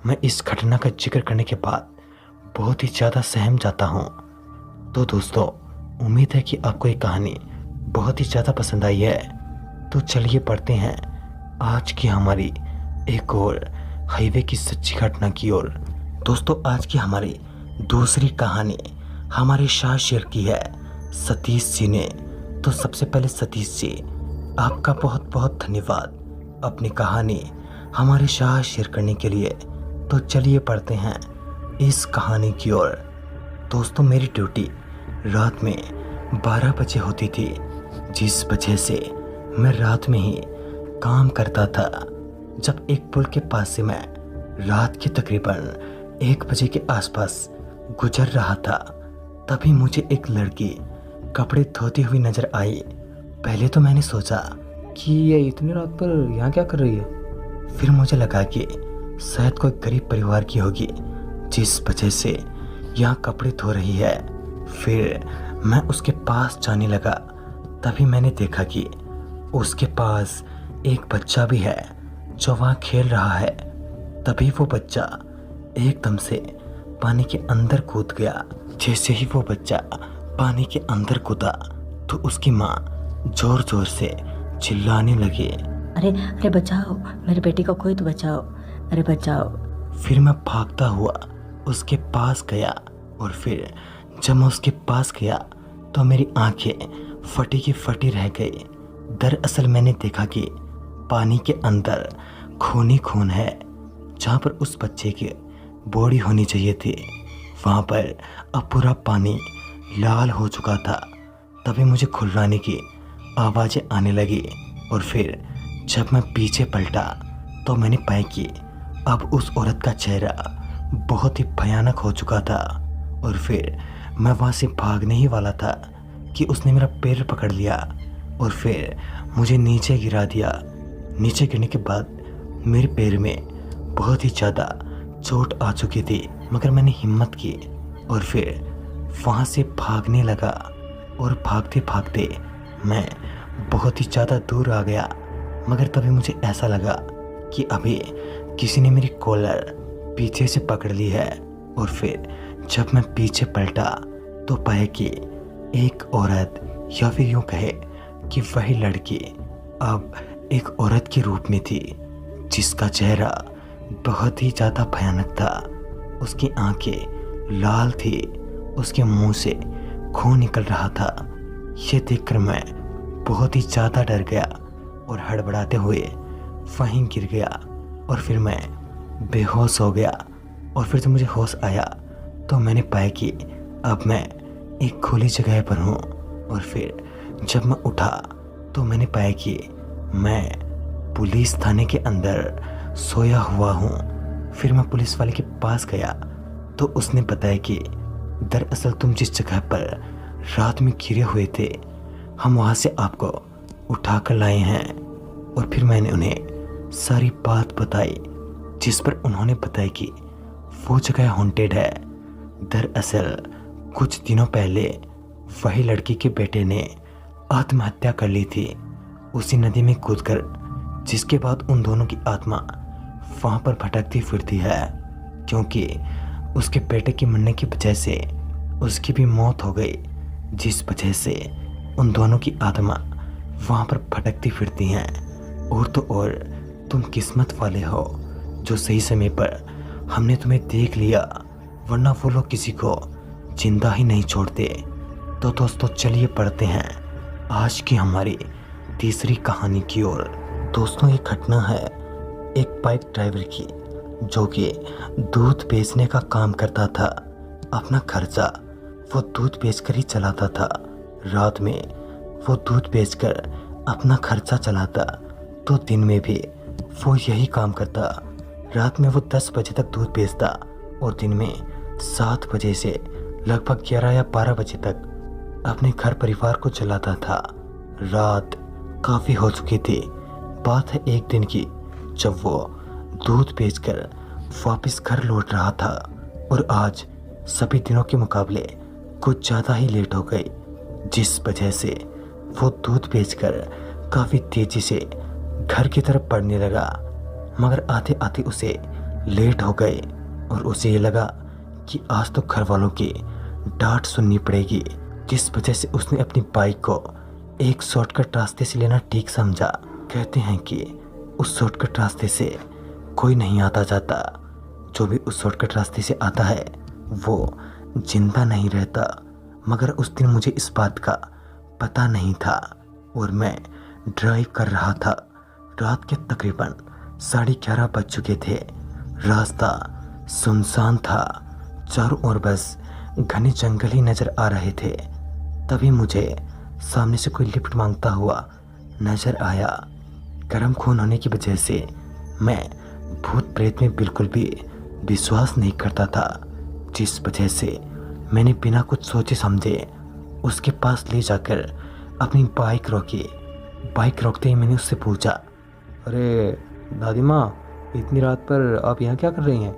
Speaker 1: मैं इस घटना का जिक्र करने के बाद बहुत ही ज़्यादा सहम जाता हूँ। तो दोस्तों, उम्मीद है कि आपको ये कहानी बहुत ही ज़्यादा पसंद आई है। तो चलिए पढ़ते हैं आज की हमारी एक और हाईवे की सच्ची घटना की ओर। दोस्तों, आज की हमारी दूसरी कहानी हमारे साथ शेयर की है सतीश जी ने। तो सबसे पहले सतीश जी, आपका बहुत बहुत धन्यवाद अपनी कहानी हमारे साथ शेयर करने के लिए। तो चलिए पढ़ते हैं इस कहानी की ओर। दोस्तों, मेरी ड्यूटी रात में 12 बजे होती थी, जिस वजह से मैं रात में ही काम करता था। जब एक पुल के पास से मैं रात के तकरीबन 1 बजे के आसपास गुजर रहा था, तभी मुझे एक लड़की कपड़े धोती हुई नजर आई। पहले तो मैंने सोचा कि ये इतनी रात पर यहाँ क्या कर रही है। फिर मुझे लगा कि शायद कोई गरीब परिवार की होगी जिस वजह से यहाँ कपड़े धो रही है। फिर मैं उसके पास जाने लगा, तभी मैंने देखा कि उसके पास एक बच्चा भी है जो वहाँ खेल रहा है। तभी वो बच्चा एकदम से पानी के अंदर कूद गया। जैसे ही वो बच्चा पानी के अंदर कूदा तो उसकी माँ जोर जोर से चिल्लाने लगी,
Speaker 3: अरे अरे बचाओ, मेरे बेटी को कोई तो बचाओ, अरे बचाओ।
Speaker 1: फिर मैं भागता हुआ उसके पास गया और फिर जब मैं उसके पास गया तो मेरी आंखें फटी की फटी रह गई। दरअसल मैंने देखा कि पानी के अंदर खून ही खून है। जहाँ पर उस बच्चे की बॉडी होनी चाहिए थी, वहाँ पर अब पूरा पानी लाल हो चुका था। तभी मुझे खुर्राने की आवाज़ें आने लगी और फिर जब मैं पीछे पलटा तो मैंने पाया कि अब उस औरत का चेहरा बहुत ही भयानक हो चुका था। और फिर मैं वहाँ से भागने ही वाला था कि उसने मेरा पैर पकड़ लिया और फिर मुझे नीचे गिरा दिया। नीचे गिरने के बाद मेरे पैर में बहुत ही ज़्यादा चोट आ चुकी थी, मगर मैंने हिम्मत की और फिर वहाँ से भागने लगा। और भागते भागते मैं बहुत ही ज़्यादा दूर आ गया। मगर तभी मुझे ऐसा लगा कि अभी किसी ने मेरी कॉलर पीछे से पकड़ ली है। और फिर जब मैं पीछे पलटा तो पाया कि एक औरत या फिर यूँ कहे कि वही लड़की अब एक औरत के रूप में थी, जिसका चेहरा बहुत ही ज़्यादा भयानक था। उसकी आंखें लाल थी, उसके मुंह से खून निकल रहा था। ये देखकर मैं बहुत ही ज़्यादा डर गया और हड़बड़ाते हुए वहीं गिर गया और फिर मैं बेहोश हो गया। और फिर जब मुझे होश आया तो मैंने पाया कि अब मैं एक खुली जगह पर हूँ। और फिर जब मैं उठा तो मैंने पाया कि मैं पुलिस थाने के अंदर सोया हुआ हूँ। फिर मैं पुलिस वाले के पास गया तो उसने बताया कि दरअसल तुम जिस जगह पर रात में गिरे हुए थे, हम वहाँ से आपको उठा कर लाए हैं। और फिर मैंने उन्हें सारी बात बताई, जिस पर उन्होंने बताया कि वो जगह हॉन्टेड है। दरअसल कुछ दिनों पहले वही लड़की के बेटे ने आत्महत्या कर ली थी उसी नदी में कूदकर, जिसके बाद उन दोनों की आत्मा वहाँ पर भटकती फिरती है, क्योंकि उसके बेटे के मरने की वजह से उसकी भी मौत हो गई, जिस वजह से उन दोनों की आत्मा वहाँ पर भटकती फिरती हैं। और तो और तुम किस्मत वाले हो जो सही समय पर हमने तुम्हें देख लिया, वरना वो लोग किसी को जिंदा ही नहीं छोड़ते। तो दोस्तों चलिए पढ़ते हैं आज की हमारी तीसरी कहानी की ओर। दोस्तों ये घटना है एक बाइक ड्राइवर की, जो कि दूध बेचने का काम करता था। अपना खर्चा वो दूध बेचकर ही चलाता था। रात में वो दूध बेचकर अपना खर्चा चलाता, तो दिन में भी वो यही काम करता। रात में वो 10 बजे तक दूध बेचता और दिन में 7 बजे से लगभग 11 या 12 बजे तक अपने घर परिवार को चलाता था। रात काफ़ी हो चुकी थी। बात है एक दिन की, जब वो दूध बेचकर वापस घर लौट रहा था और आज सभी दिनों के मुकाबले कुछ ज़्यादा ही लेट हो गई, जिस वजह से वो दूध बेचकर काफ़ी तेज़ी से घर की तरफ बढ़ने लगा। मगर आते आते उसे लेट हो गए और उसे ये लगा कि आज तो घर वालों की डांट सुननी पड़ेगी, जिस वजह से उसने अपनी बाइक को एक शॉर्टकट रास्ते से लेना ठीक समझा। कहते हैं कि उस शॉर्टकट रास्ते से कोई नहीं आता जाता, जो भी उस शॉर्टकट रास्ते से आता है वो जिंदा नहीं रहता। मगर उस दिन मुझे इस बात का पता नहीं था और मैं ड्राइव कर रहा था। रात के तकरीबन 11:30 बज चुके थे। रास्ता सुनसान था, चारों ओर बस घने जंगल ही नजर आ रहे थे। तभी मुझे सामने से कोई लिफ्ट मांगता हुआ नजर आया। गर्म खून होने की वजह से मैं भूत प्रेत में बिल्कुल भी विश्वास नहीं करता था, जिस वजह से मैंने बिना कुछ सोचे समझे उसके पास ले जाकर अपनी बाइक रोकी। बाइक रोकते ही मैंने उससे पूछा,
Speaker 2: अरे दादी माँ, इतनी रात पर आप यहाँ क्या कर रही हैं?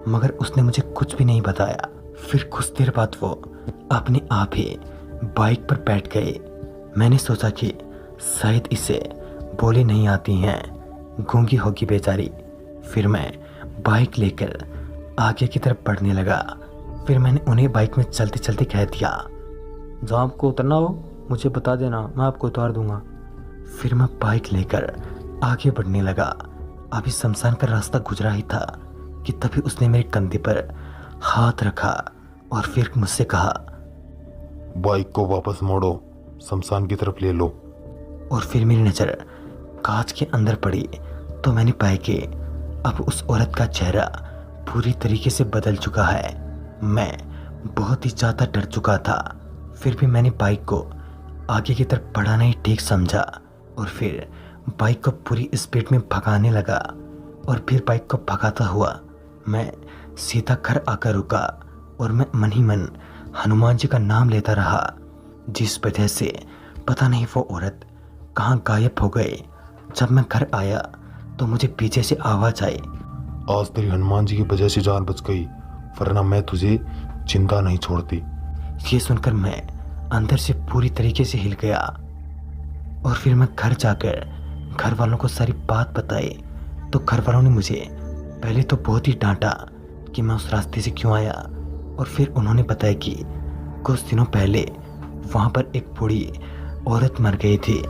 Speaker 1: मगर उसने मुझे कुछ भी नहीं बताया। फिर कुछ देर बाद वो अपने आप ही बाइक पर बैठ गए। मैंने सोचा कि शायद इसे बोली नहीं आती हैं, गूंगी होगी बेचारी। फिर मैं बाइक लेकर आगे की तरफ बढ़ने लगा। फिर मैंने उन्हें बाइक में चलते चलते कह दिया,
Speaker 2: जहाँ आपको उतरना हो मुझे बता देना, मैं आपको उतार दूंगा।
Speaker 1: फिर मैं बाइक लेकर आगे बढ़ने लगा। अभी शमशान का रास्ता गुजरा ही था कि तभी उसने मेरे कंधे पर हाथ रखा और फिर मुझसे कहा,
Speaker 4: बाइक को वापस मोड़ो, शमशान की तरफ ले लो।
Speaker 1: और फिर मेरी नज़र कांच के अंदर पड़ी तो मैंने पाया कि अब उस औरत का चेहरा पूरी तरीके से बदल चुका है। मैं बहुत ही ज़्यादा डर चुका था। फिर भी मैंने बाइक को आगे की तरफ बढ़ाना ही ठीक समझा और फिर बाइक को पूरी स्पीड में भगाने लगा। और फिर बाइक को भगाता हुआ मैं सीधा घर आकर रुका और मैं मन ही मन हनुमान जी का नाम लेता रहा, जिस वजह से पता नहीं वो औरत कहाँ गायब हो गई। जब मैं घर आया तो मुझे पीछे से आवाज़ आई,
Speaker 4: आज तेरी हनुमान जी की वजह से जान बच गई, वरना मैं तुझे जिंदा नहीं छोड़ती।
Speaker 1: ये सुनकर मैं अंदर से पूरी तरीके से हिल गया। और फिर मैं घर जाकर घर वालों को सारी बात बताई तो घर वालों ने मुझे पहले तो बहुत ही डांटा कि मैं उस रास्ते से क्यों आया। और फिर उन्होंने बताया कि कुछ दिनों पहले वहाँ पर एक बूढ़ी औरत मर गई थी।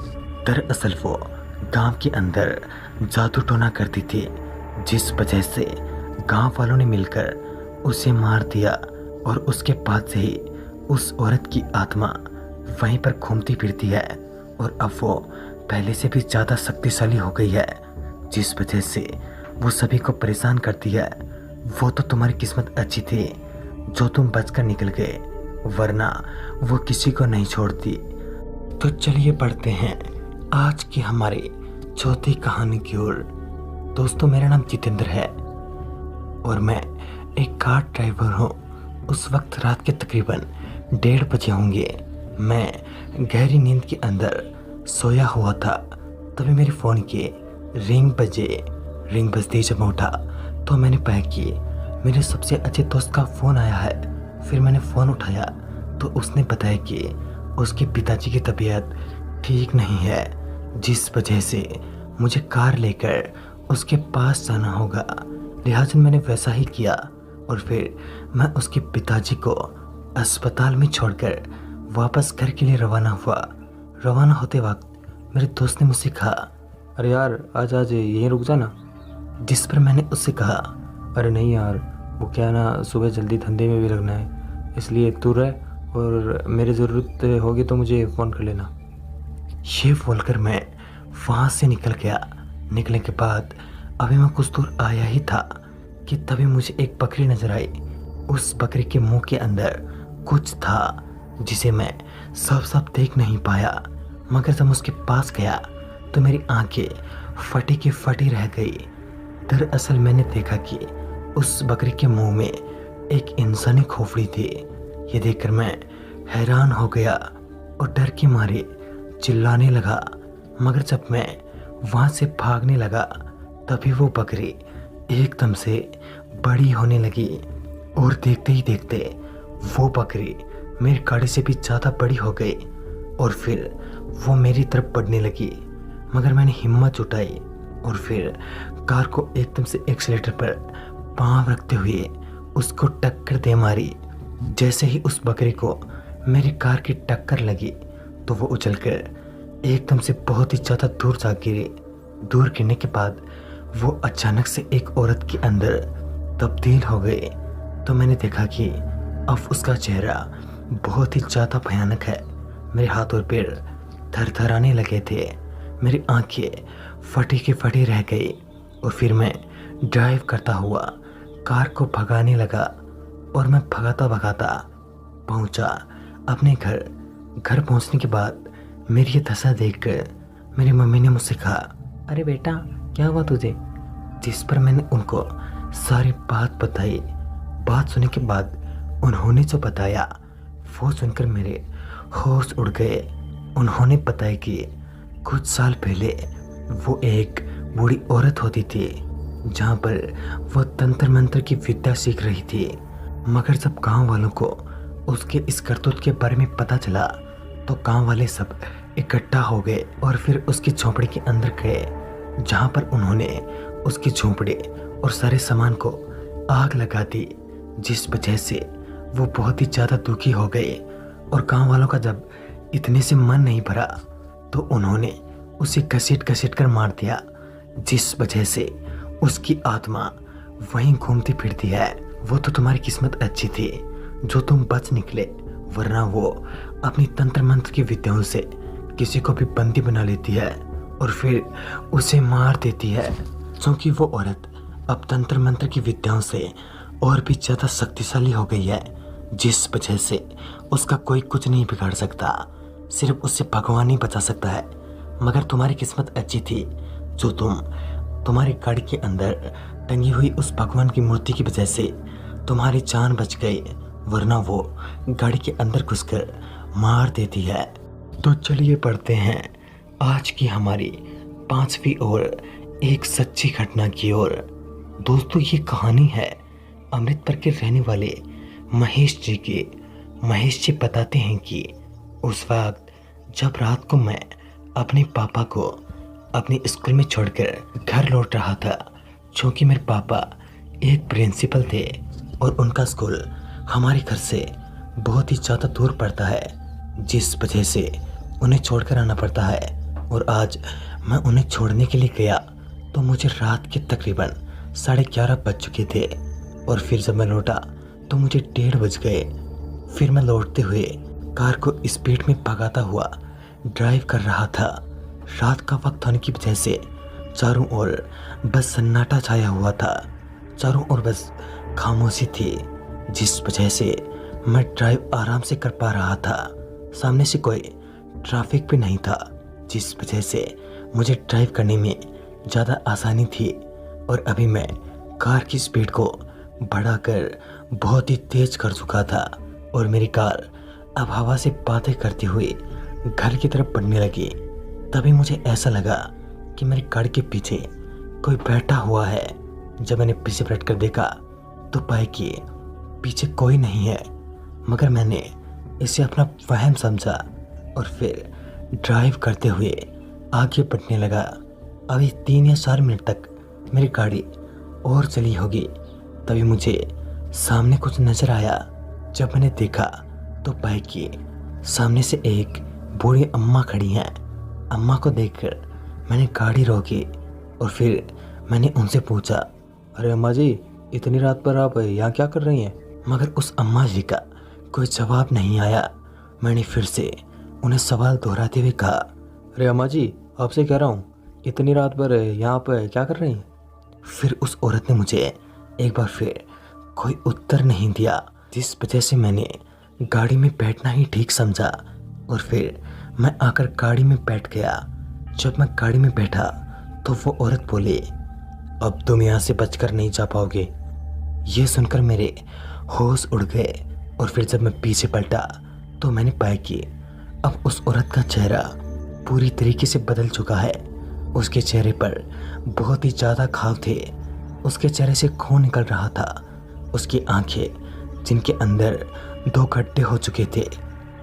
Speaker 1: दरअसल वो गांव के अंदर जादू टोना करती थी, जिस वजह से गांव वालों ने मिलकर उसे मार दिया और उसके बाद से ही उस औरत की आत्मा वहीं पर घूमती फिरती है और अब वो पहले से भी ज़्यादा शक्तिशाली हो गई है, जिस वजह से वो सभी को परेशान करती है। वो तो तुम्हारी किस्मत अच्छी थी जो तुम बचकर निकल गए, वरना वो किसी को नहीं छोड़ती। तो चलिए बढ़ते हैं आज की हमारी चौथी कहानी की ओर। दोस्तों, मेरा नाम जितेंद्र है और मैं एक कार ड्राइवर हूँ। उस वक्त रात के तकरीबन 1:30 बजे होंगे। मैं गहरी नींद के अंदर सोया हुआ था, तभी मेरे फ़ोन के रिंग बजते ही जब मैं उठा तो मैंने पाया कि मेरे सबसे अच्छे दोस्त का फ़ोन आया है। फिर मैंने फ़ोन उठाया तो उसने बताया कि उसके पिताजी की तबीयत ठीक नहीं है, जिस वजह से मुझे कार लेकर उसके पास जाना होगा। लिहाजा मैंने वैसा ही किया और फिर मैं उसके पिताजी को अस्पताल में छोड़कर वापस घर के लिए रवाना हुआ। रवाना होते वक्त मेरे दोस्त ने मुझसे कहा,
Speaker 2: अरे यार आज यहीं रुक जाना।
Speaker 1: जिस पर मैंने उससे कहा,
Speaker 2: अरे नहीं यार, वो क्या ना सुबह जल्दी धंधे में भी लगना है, इसलिए तू रह और मेरी ज़रूरत होगी तो मुझे फ़ोन कर लेना।
Speaker 1: ये बोलकर मैं वहाँ से निकल गया। निकलने के बाद अभी मैं कुछ दूर आया ही था कि तभी मुझे एक बकरी नजर आई। उस बकरी के मुंह के अंदर कुछ था जिसे मैं साफ देख नहीं पाया, मगर जब उसके पास गया तो मेरी आंखें फटी की फटी रह गई। दरअसल मैंने देखा कि उस बकरी के मुंह में एक इंसानी खोपड़ी थी। ये देखकर मैं हैरान हो गया और डर के मारे चिल्लाने लगा, मगर जब मैं वहाँ से भागने लगा तभी वो बकरी एकदम से बड़ी होने लगी और देखते ही देखते वो बकरी मेरी गाड़ी से भी ज़्यादा बड़ी हो गई और फिर वो मेरी तरफ बढ़ने लगी। मगर मैंने हिम्मत जुटाई और फिर कार को एकदम से एक्सीलेटर पर पाँव रखते हुए उसको टक्कर दे मारी। जैसे ही उस बकरी को मेरी कार की टक्कर लगी तो वो उछलकर एकदम से बहुत ही ज़्यादा दूर जा गिरी। दूर गिरने के बाद वो अचानक से एक औरत के अंदर तब्दील हो गई। तो मैंने देखा कि अब उसका चेहरा बहुत ही ज़्यादा भयानक है। मेरे हाथ और पैर थरथराने लगे थे, मेरी आंखें फटी की फटी रह गई और फिर मैं ड्राइव करता हुआ कार को भगाने लगा और मैं भगाता भगाता पहुंचा अपने घर। घर पहुंचने के बाद मेरी ये दशा देखकर मेरी मम्मी ने मुझसे कहा, अरे बेटा क्या हुआ तुझे? जिस पर मैंने उनको सारी बात बताई। बात सुनने के बाद उन्होंने जो बताया वो सुनकर मेरे होश उड़ गए। उन्होंने बताया कि कुछ साल पहले वो एक बूढ़ी औरत होती थी जहाँ पर वो तंत्र मंत्र की विद्या सीख रही थी। मगर जब गांव वालों को उसके इस करतूत के बारे में पता चला तो गांव वाले सब इकट्ठा हो गए और फिर उसकी झोंपड़ी के अंदर गए, जहाँ पर उन्होंने उसकी झोंपड़ी और सारे सामान को आग लगा दी, जिस वजह से वो बहुत ही ज़्यादा दुखी हो गए। और गांव वालों का जब इतने से मन नहीं भरा तो उन्होंने उसे घसीट कर मार दिया, जिस वजह से उसकी आत्मा वहीं घूमती फिरती है। वो तो तुम्हारी किस्मत अच्छी थी जो तुम बच निकले, वरना वो अपनी तंत्र मंत्र की विद्याओं से किसी को भी बंदी बना लेती है और फिर उसे मार देती है, क्योंकि वो औरत अब तंत्र मंत्र की विद्याओं से और भी ज़्यादा शक्तिशाली हो गई है, जिस वजह से उसका कोई कुछ नहीं बिगाड़ सकता, सिर्फ उससे भगवान ही बचा सकता है। मगर तुम्हारी किस्मत अच्छी थी जो तुम्हारी गाड़ी के अंदर टंगी हुई उस भगवान की मूर्ति की वजह से तुम्हारी जान बच गई, वरना वो गाड़ी के अंदर घुसकर मार देती है। तो चलिए पढ़ते हैं आज की हमारी 5वीं और एक सच्ची घटना की ओर। दोस्तों, ये कहानी है अमृतसर के रहने वाले महेश जी की। महेश जी बताते हैं कि उस वक्त जब रात को मैं अपने पापा को अपने स्कूल में छोड़कर घर लौट रहा था, क्योंकि मेरे पापा एक प्रिंसिपल थे और उनका स्कूल हमारे घर से बहुत ही ज़्यादा दूर पड़ता है, जिस वजह से उन्हें छोड़कर आना पड़ता है। और आज मैं उन्हें छोड़ने के लिए गया तो मुझे रात के तकरीबन 11:30 बज चुके थे। और फिर जब मैं लौटा तो मुझे 1:30 बज गए। फिर मैं लौटते हुए कार को स्पीड में भगाता हुआ ड्राइव कर रहा था। रात का वक्त होने की वजह से चारों ओर बस सन्नाटा छाया हुआ था। चारों ओर बस खामोशी थी, जिस वजह से मैं ड्राइव आराम से कर पा रहा था। सामने से कोई ट्रैफिक भी नहीं था, जिस वजह से मुझे ड्राइव करने में ज़्यादा आसानी थी। और अभी मैं कार की स्पीड को बढ़ाकर बहुत ही तेज कर चुका था और मेरी कार अब हवा से बातें करते हुए घर की तरफ बढ़ने लगी। तभी मुझे ऐसा लगा कि मेरी कार के पीछे कोई बैठा हुआ है। जब मैंने पीछे पलट कर देखा तो पाया कि पीछे कोई नहीं है, मगर मैंने इसे अपना वहम समझा और फिर ड्राइव करते हुए आगे बढ़ने लगा। अभी 3 या 4 मिनट तक मेरी गाड़ी और चली होगी। तभी मुझे सामने कुछ नज़र आया। जब मैंने देखा तो पाया कि सामने से एक बूढ़ी अम्मा खड़ी हैं। अम्मा को देखकर मैंने गाड़ी रोकी और फिर मैंने उनसे पूछा,
Speaker 2: अरे अम्मा जी, इतनी रात पर आप यहाँ क्या कर रही हैं?
Speaker 1: मगर उस अम्मा जी का कोई जवाब नहीं आया। मैंने फिर से उन्हें सवाल दोहराते हुए कहा,
Speaker 2: अरे अम्मा जी, आपसे कह रहा हूँ, इतनी रात पर यहाँ पर क्या कर रही हैं?
Speaker 1: फिर उस औरत ने मुझे एक बार फिर कोई उत्तर नहीं दिया, जिस वजह से मैंने गाड़ी में बैठना ही ठीक समझा और फिर मैं आकर गाड़ी में बैठ गया। जब मैं गाड़ी में बैठा तो वो औरत बोली, अब तुम यहाँ से बचकर नहीं जा पाओगे। ये सुनकर मेरे होश उड़ गए और फिर जब मैं पीछे पलटा तो मैंने पाया कि अब उस औरत का चेहरा पूरी तरीके से बदल चुका है। उसके चेहरे पर बहुत ही ज़्यादा घाव थे। उसके चेहरे से खून निकल रहा था। उसकी आंखें, जिनके अंदर 2 गड्ढे हो चुके थे,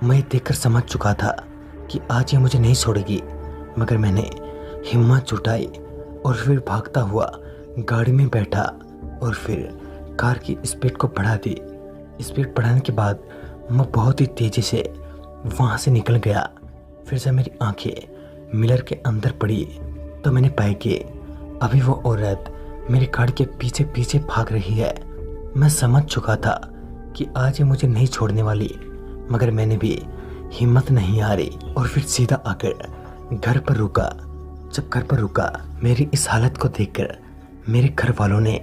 Speaker 1: मैं देखकर समझ चुका था कि आज ये मुझे नहीं छोड़ेगी। मगर मैंने हिम्मत जुटाई और फिर भागता हुआ गाड़ी में बैठा और फिर कार की स्पीड को बढ़ा दी। स्पीड बढ़ाने के बाद मैं बहुत ही तेज़ी से वहाँ से निकल गया। फिर जब मेरी आंखें मिरर के अंदर पड़ी तो मैंने पाया कि अभी वो औरत मेरी कार के पीछे पीछे भाग रही है। मैं समझ चुका था कि आज ये मुझे नहीं छोड़ने वाली, मगर मैंने भी हिम्मत नहीं हारी और फिर सीधा आकर घर पर रुका। जब घर पर रुका, मेरी इस हालत को देखकर मेरे घर वालों ने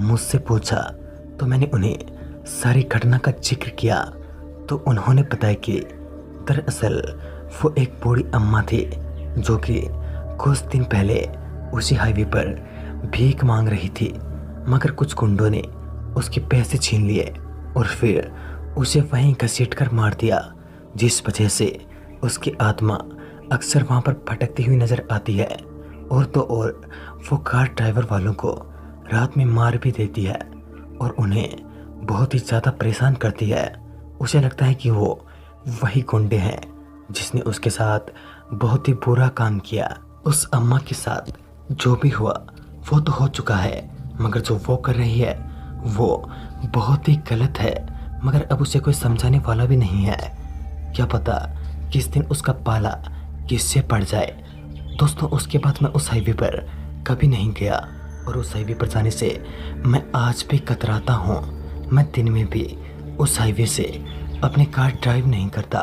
Speaker 1: मुझसे पूछा तो मैंने उन्हें सारी घटना का जिक्र किया। तो उन्होंने बताया कि दरअसल वो एक बूढ़ी अम्मा थी जो कि कुछ दिन पहले उसी हाईवे पर भीख मांग रही थी, मगर कुछ गुंडों ने उसके पैसे छीन लिए और फिर उसे वहीं घसीट कर मार दिया, जिस वजह से उसकी आत्मा अक्सर वहाँ पर भटकती हुई नज़र आती है। और तो और वो कार ड्राइवर वालों को रात में मार भी देती है और उन्हें बहुत ही ज़्यादा परेशान करती है। उसे लगता है कि वो वही गुंडे हैं जिसने उसके साथ बहुत ही बुरा काम किया। उस अम्मा के साथ जो भी हुआ वो तो हो चुका है, मगर जो वो कर रही है वो बहुत ही गलत है। मगर अब उसे कोई समझाने वाला भी नहीं है। क्या पता किस दिन उसका पाला किससे पड़ जाए। दोस्तों, उसके बाद मैं उस हाईवे पर कभी नहीं गया और उस हाईवे पर जाने से मैं आज भी कतराता हूँ। मैं दिन में भी उस हाईवे से अपनी कार ड्राइव नहीं करता।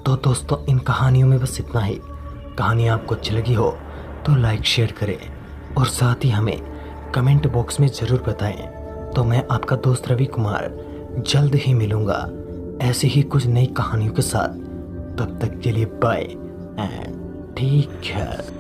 Speaker 1: तो दोस्तों, इन कहानियों में बस इतना ही। कहानी आपको अच्छी लगी हो तो लाइक शेयर करें और साथ ही हमें कमेंट बॉक्स में ज़रूर बताएं। तो मैं आपका दोस्त रवि कुमार जल्द ही मिलूँगा ऐसी ही कुछ नई कहानियों के साथ। तब तक के लिए बाय एंड टेक केयर।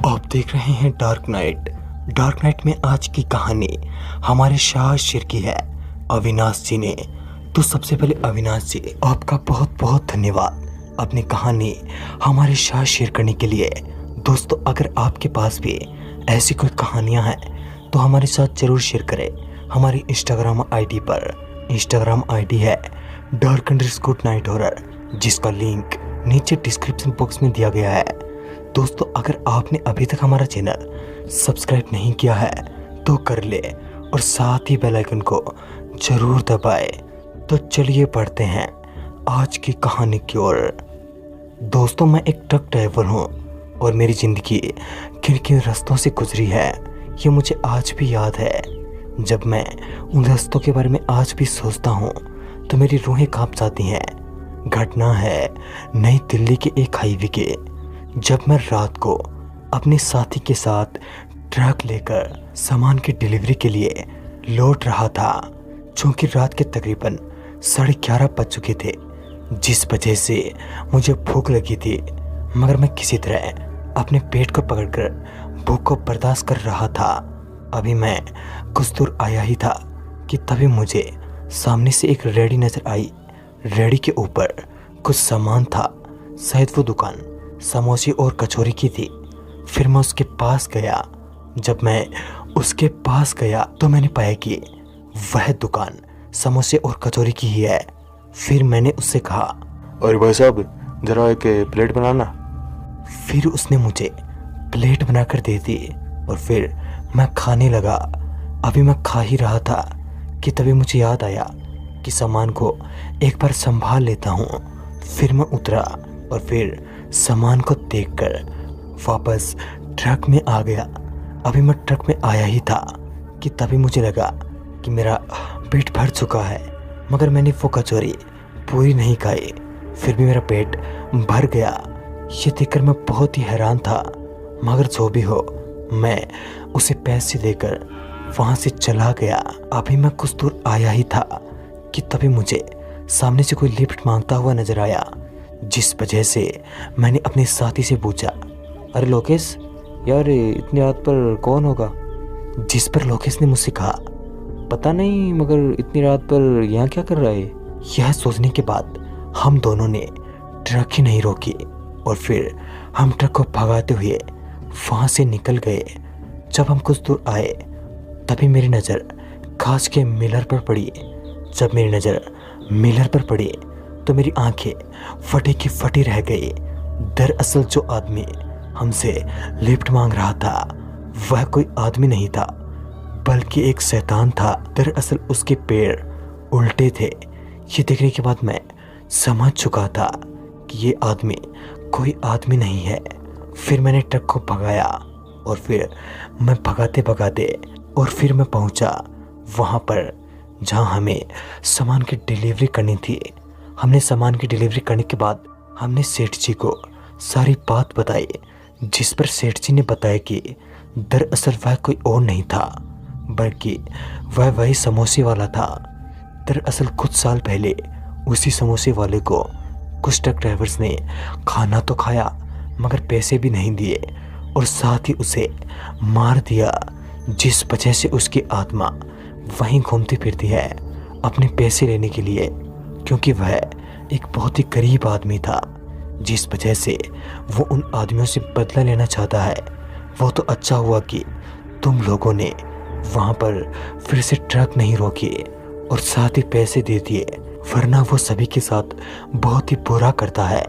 Speaker 1: आप देख रहे हैं डार्क नाइट। डार्क नाइट में आज की कहानी हमारे शाह शेर की है, अविनाश जी ने। तो सबसे पहले अविनाश जी, आपका बहुत बहुत धन्यवाद। अपनी कहानी हमारे साथ शेयर करने के लिए। दोस्तों, अगर आपके पास भी ऐसी कोई कहानियां हैं तो हमारे साथ ज़रूर शेयर करें हमारी इंस्टाग्राम आईडी पर। इंस्टाग्राम आईडी है dark_night horror, जिसका लिंक नीचे डिस्क्रिप्शन बॉक्स में दिया गया है। दोस्तों, अगर आपने अभी तक हमारा चैनल सब्सक्राइब नहीं किया है तो कर ले और साथ ही बेल आइकन को जरूर दबाए। तो चलिए पढ़ते हैं आज की कहानी की ओर। दोस्तों, मैं एक ट्रक ड्राइवर हूँ और मेरी ज़िंदगी किन किन रास्तों से गुजरी है ये मुझे आज भी याद है। जब मैं उन रास्तों के बारे में आज भी सोचता हूँ तो मेरी रूहें कांप जाती हैं। घटना है नई दिल्ली के एक हाईवे के, जब मैं रात को अपने साथी के साथ ट्रक लेकर सामान की डिलीवरी के लिए लौट रहा था। चूँकि रात के तकरीबन 11:30 बज चुके थे, जिस वजह से मुझे भूख लगी थी, मगर मैं किसी तरह अपने पेट को पकड़कर भूख को बर्दाश्त कर रहा था। अभी मैं कुछ दूर आया ही था कि तभी मुझे सामने से एक रेडी नज़र आई। रेडी के ऊपर कुछ सामान था, शायद वो दुकान समोसे और कचौरी की थी। फिर मैं उसके पास गया। जब मैं उसके पास गया तो मैंने पाया कि वह दुकान समोसे और कचौरी की ही है। फिर मैंने उससे कहा,
Speaker 4: अरे भाई साहब, जरा एक प्लेट बनाना।
Speaker 1: फिर उसने मुझे प्लेट बनाकर दे दी और फिर मैं खाने लगा। अभी मैं खा ही रहा था कि तभी मुझे याद आया कि सामान को एक बार संभाल लेता हूँ। फिर मैं उतरा और फिर सामान को देखकर वापस ट्रक में आ गया। अभी मैं ट्रक में आया ही था कि तभी मुझे लगा कि मेरा पेट भर चुका है, मगर मैंने वो कचौरी पूरी नहीं खाई। फिर भी मेरा पेट भर गया। ये देखकर मैं बहुत ही हैरान था, मगर जो भी हो, मैं उसे पैसे देकर वहाँ से चला गया। अभी मैं कुछ दूर आया ही था कि तभी मुझे सामने से कोई लिफ्ट मांगता हुआ नजर आया, जिस वजह से मैंने अपने साथी से पूछा, अरे लोकेश, यार इतनी रात पर कौन होगा? जिस पर लोकेश ने मुझसे कहा, पता नहीं, मगर इतनी रात पर यहाँ क्या कर रहा है? यह सोचने के बाद हम दोनों ने ट्रक ही नहीं रोकी और फिर हम ट्रक को भगाते हुए वहाँ से निकल गए। जब हम कुछ दूर आए तभी मेरी नज़र कांच के मिरर पर पड़ी। जब मेरी नज़र मिरर पर पड़ी तो मेरी आंखें फटी की फटी रह गई। दरअसल जो आदमी हमसे लिफ्ट मांग रहा था वह कोई आदमी नहीं था, बल्कि एक शैतान था। दरअसल उसके पैर उल्टे थे। ये देखने के बाद मैं समझ चुका था कि ये आदमी कोई आदमी नहीं है। फिर मैंने ट्रक को भगाया और फिर मैं भगाते भगाते और फिर मैं पहुंचा वहाँ पर जहाँ हमें सामान की डिलीवरी करनी थी। हमने सामान की डिलीवरी करने के बाद हमने सेठ जी को सारी बात बताई, जिस पर सेठ जी ने बताया कि दरअसल वह कोई और नहीं था, बल्कि वह वही समोसे वाला था। दरअसल कुछ साल पहले उसी समोसे वाले को कुछ ट्रक ड्राइवर्स ने खाना तो खाया, मगर पैसे भी नहीं दिए और साथ ही उसे मार दिया, जिस वजह से उसकी आत्मा वहीं घूमती फिरती है अपने पैसे लेने के लिए, क्योंकि वह एक बहुत ही गरीब आदमी था, जिस वजह से वो उन आदमियों से बदला लेना चाहता है। वो तो अच्छा हुआ कि तुम लोगों ने वहाँ पर फिर से ट्रक नहीं रोकी और साथ ही पैसे दे दिए, वरना वो सभी के साथ बहुत ही बुरा करता है,